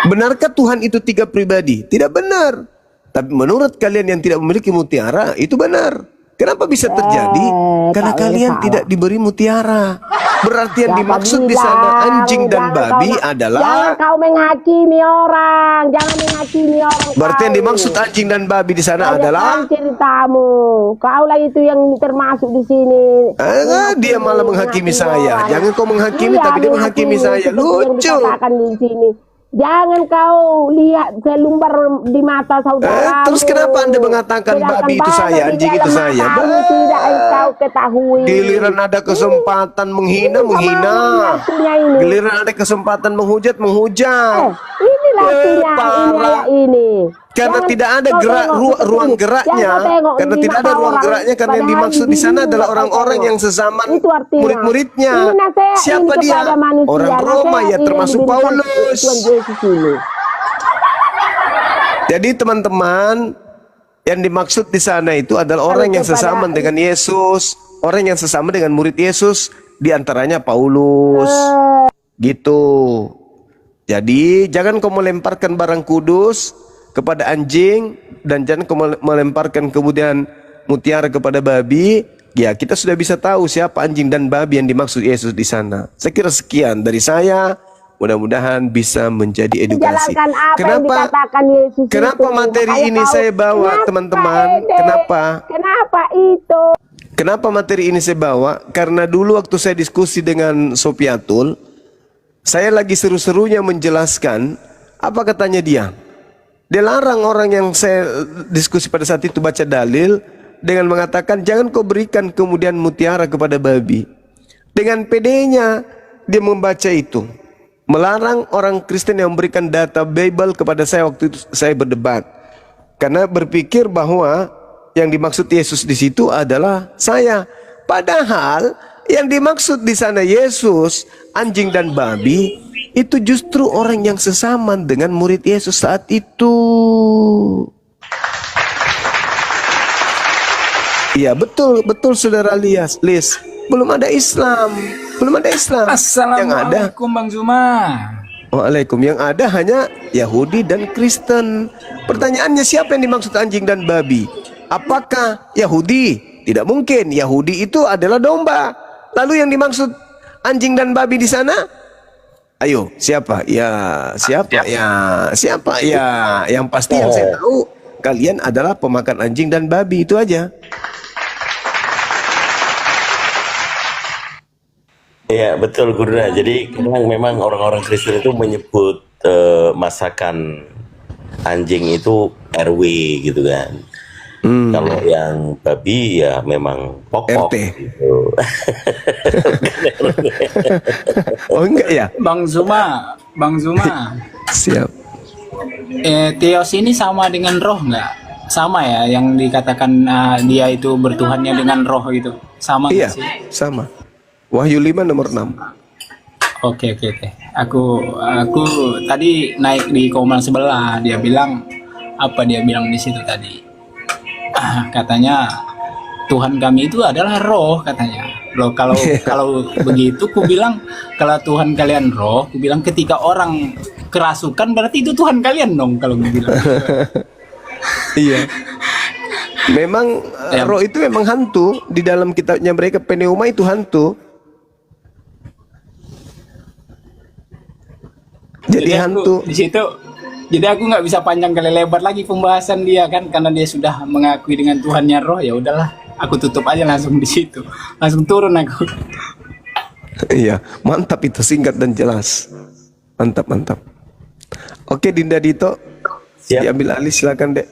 Benarkah Tuhan itu 3 pribadi? Tidak benar. Tapi menurut kalian yang tidak memiliki mutiara, itu benar. Kenapa bisa terjadi? Karena kalian tidak diberi mutiara. Berarti yang dimaksud di sana anjing dan babi adalah... Jangan kau menghakimi orang. Jangan menghakimi orang. Berarti yang dimaksud anjing dan babi di sana adalah... ceritamu. Kau lah itu yang termasuk di sini. Dia malah menghakimi saya. Jangan kau menghakimi, tapi dia menghakimi saya. Lucu. Dikatakan di sini. Jangan kau lihat selumbar di mata saudara. Terus kenapa Anda mengatakan babi itu saya, anjing itu saya? Tidak kau ketahui. Giliran ada kesempatan menghina, menghina. Giliran ada kesempatan menghujat, menghujat. Inilah artinya ini. Karena tidak ada gerak ruang geraknya, karena tidak ada ruang geraknya, karena yang dimaksud di sana adalah orang-orang yang sesama murid-muridnya. Siapa dia? Orang Roma ya, termasuk Paulus. Jadi teman-teman, yang dimaksud di sana itu adalah orang yang sesama dengan Yesus, orang yang sesama dengan murid Yesus, diantaranya Paulus, gitu. Jadi jangan kau melemparkan barang kudus kepada anjing dan jangan kau melemparkan kemudian mutiara kepada babi. Ya, kita sudah bisa tahu siapa anjing dan babi yang dimaksud Yesus di sana. Saya kira sekian dari saya. Mudah-mudahan bisa menjadi edukasi. Kenapa materi ini saya bawa, teman-teman? Kenapa itu? Kenapa materi ini saya bawa? Karena dulu waktu saya diskusi dengan Sopiatul, saya lagi seru-serunya menjelaskan apa katanya dia. Dia larang orang yang saya diskusi pada saat itu baca dalil dengan mengatakan jangan kau berikan kemudian mutiara kepada babi. Dengan pedenya dia membaca itu. Melarang orang Kristen yang memberikan data Bible kepada saya waktu itu saya berdebat. Karena berpikir bahwa yang dimaksud Yesus di situ adalah saya. Padahal yang dimaksud di sana Yesus, anjing dan babi, itu justru orang yang sesama dengan murid Yesus saat itu. Iya, betul, betul saudara Lis. Belum ada Islam. Belum ada Islam. Assalamualaikum Bang Zuma. Waalaikum. Yang ada hanya Yahudi dan Kristen. Pertanyaannya, siapa yang dimaksud anjing dan babi? Apakah Yahudi? Tidak mungkin. Yahudi itu adalah domba. Lalu yang dimaksud anjing dan babi di sana? Ayo, siapa? Ya, siapa? Ya, siapa? Ya, yang pasti yang saya tahu, kalian adalah pemakan anjing dan babi, itu aja. Iya betul Guruna. Jadi memang orang-orang Kristen itu menyebut masakan anjing itu RW gitu kan. Kalau yang babi ya memang pokok RT. gitu. Oh enggak ya? Bang Zuma. Siap. Theos ini sama dengan roh nggak? Sama ya, yang dikatakan dia itu bertuhannya dengan roh gitu. Sama Iya, nggak sih? sama. Wahyu 5 nomor 6. Oke. Aku tadi naik di komal sebelah, dia bilang apa dia bilang di situ tadi? Katanya Tuhan kami itu adalah roh katanya. Loh kalau begitu ku bilang kalau Tuhan kalian roh, ku bilang ketika orang kerasukan berarti itu Tuhan kalian dong kalau ku bilang. Iya. Memang roh itu memang hantu. Di dalam kitabnya mereka pneuma itu hantu. Jadi hantu. Di situ. Jadi aku nggak bisa panjang kali lebar lagi pembahasan dia kan, karena dia sudah mengakui dengan Tuhannya roh. Ya udahlah, aku tutup aja langsung di situ. Langsung turun aku. Iya, mantap itu, singkat dan jelas. Mantap. Oke, Dinda Dito. Siap. Diambil alih silakan, Dek.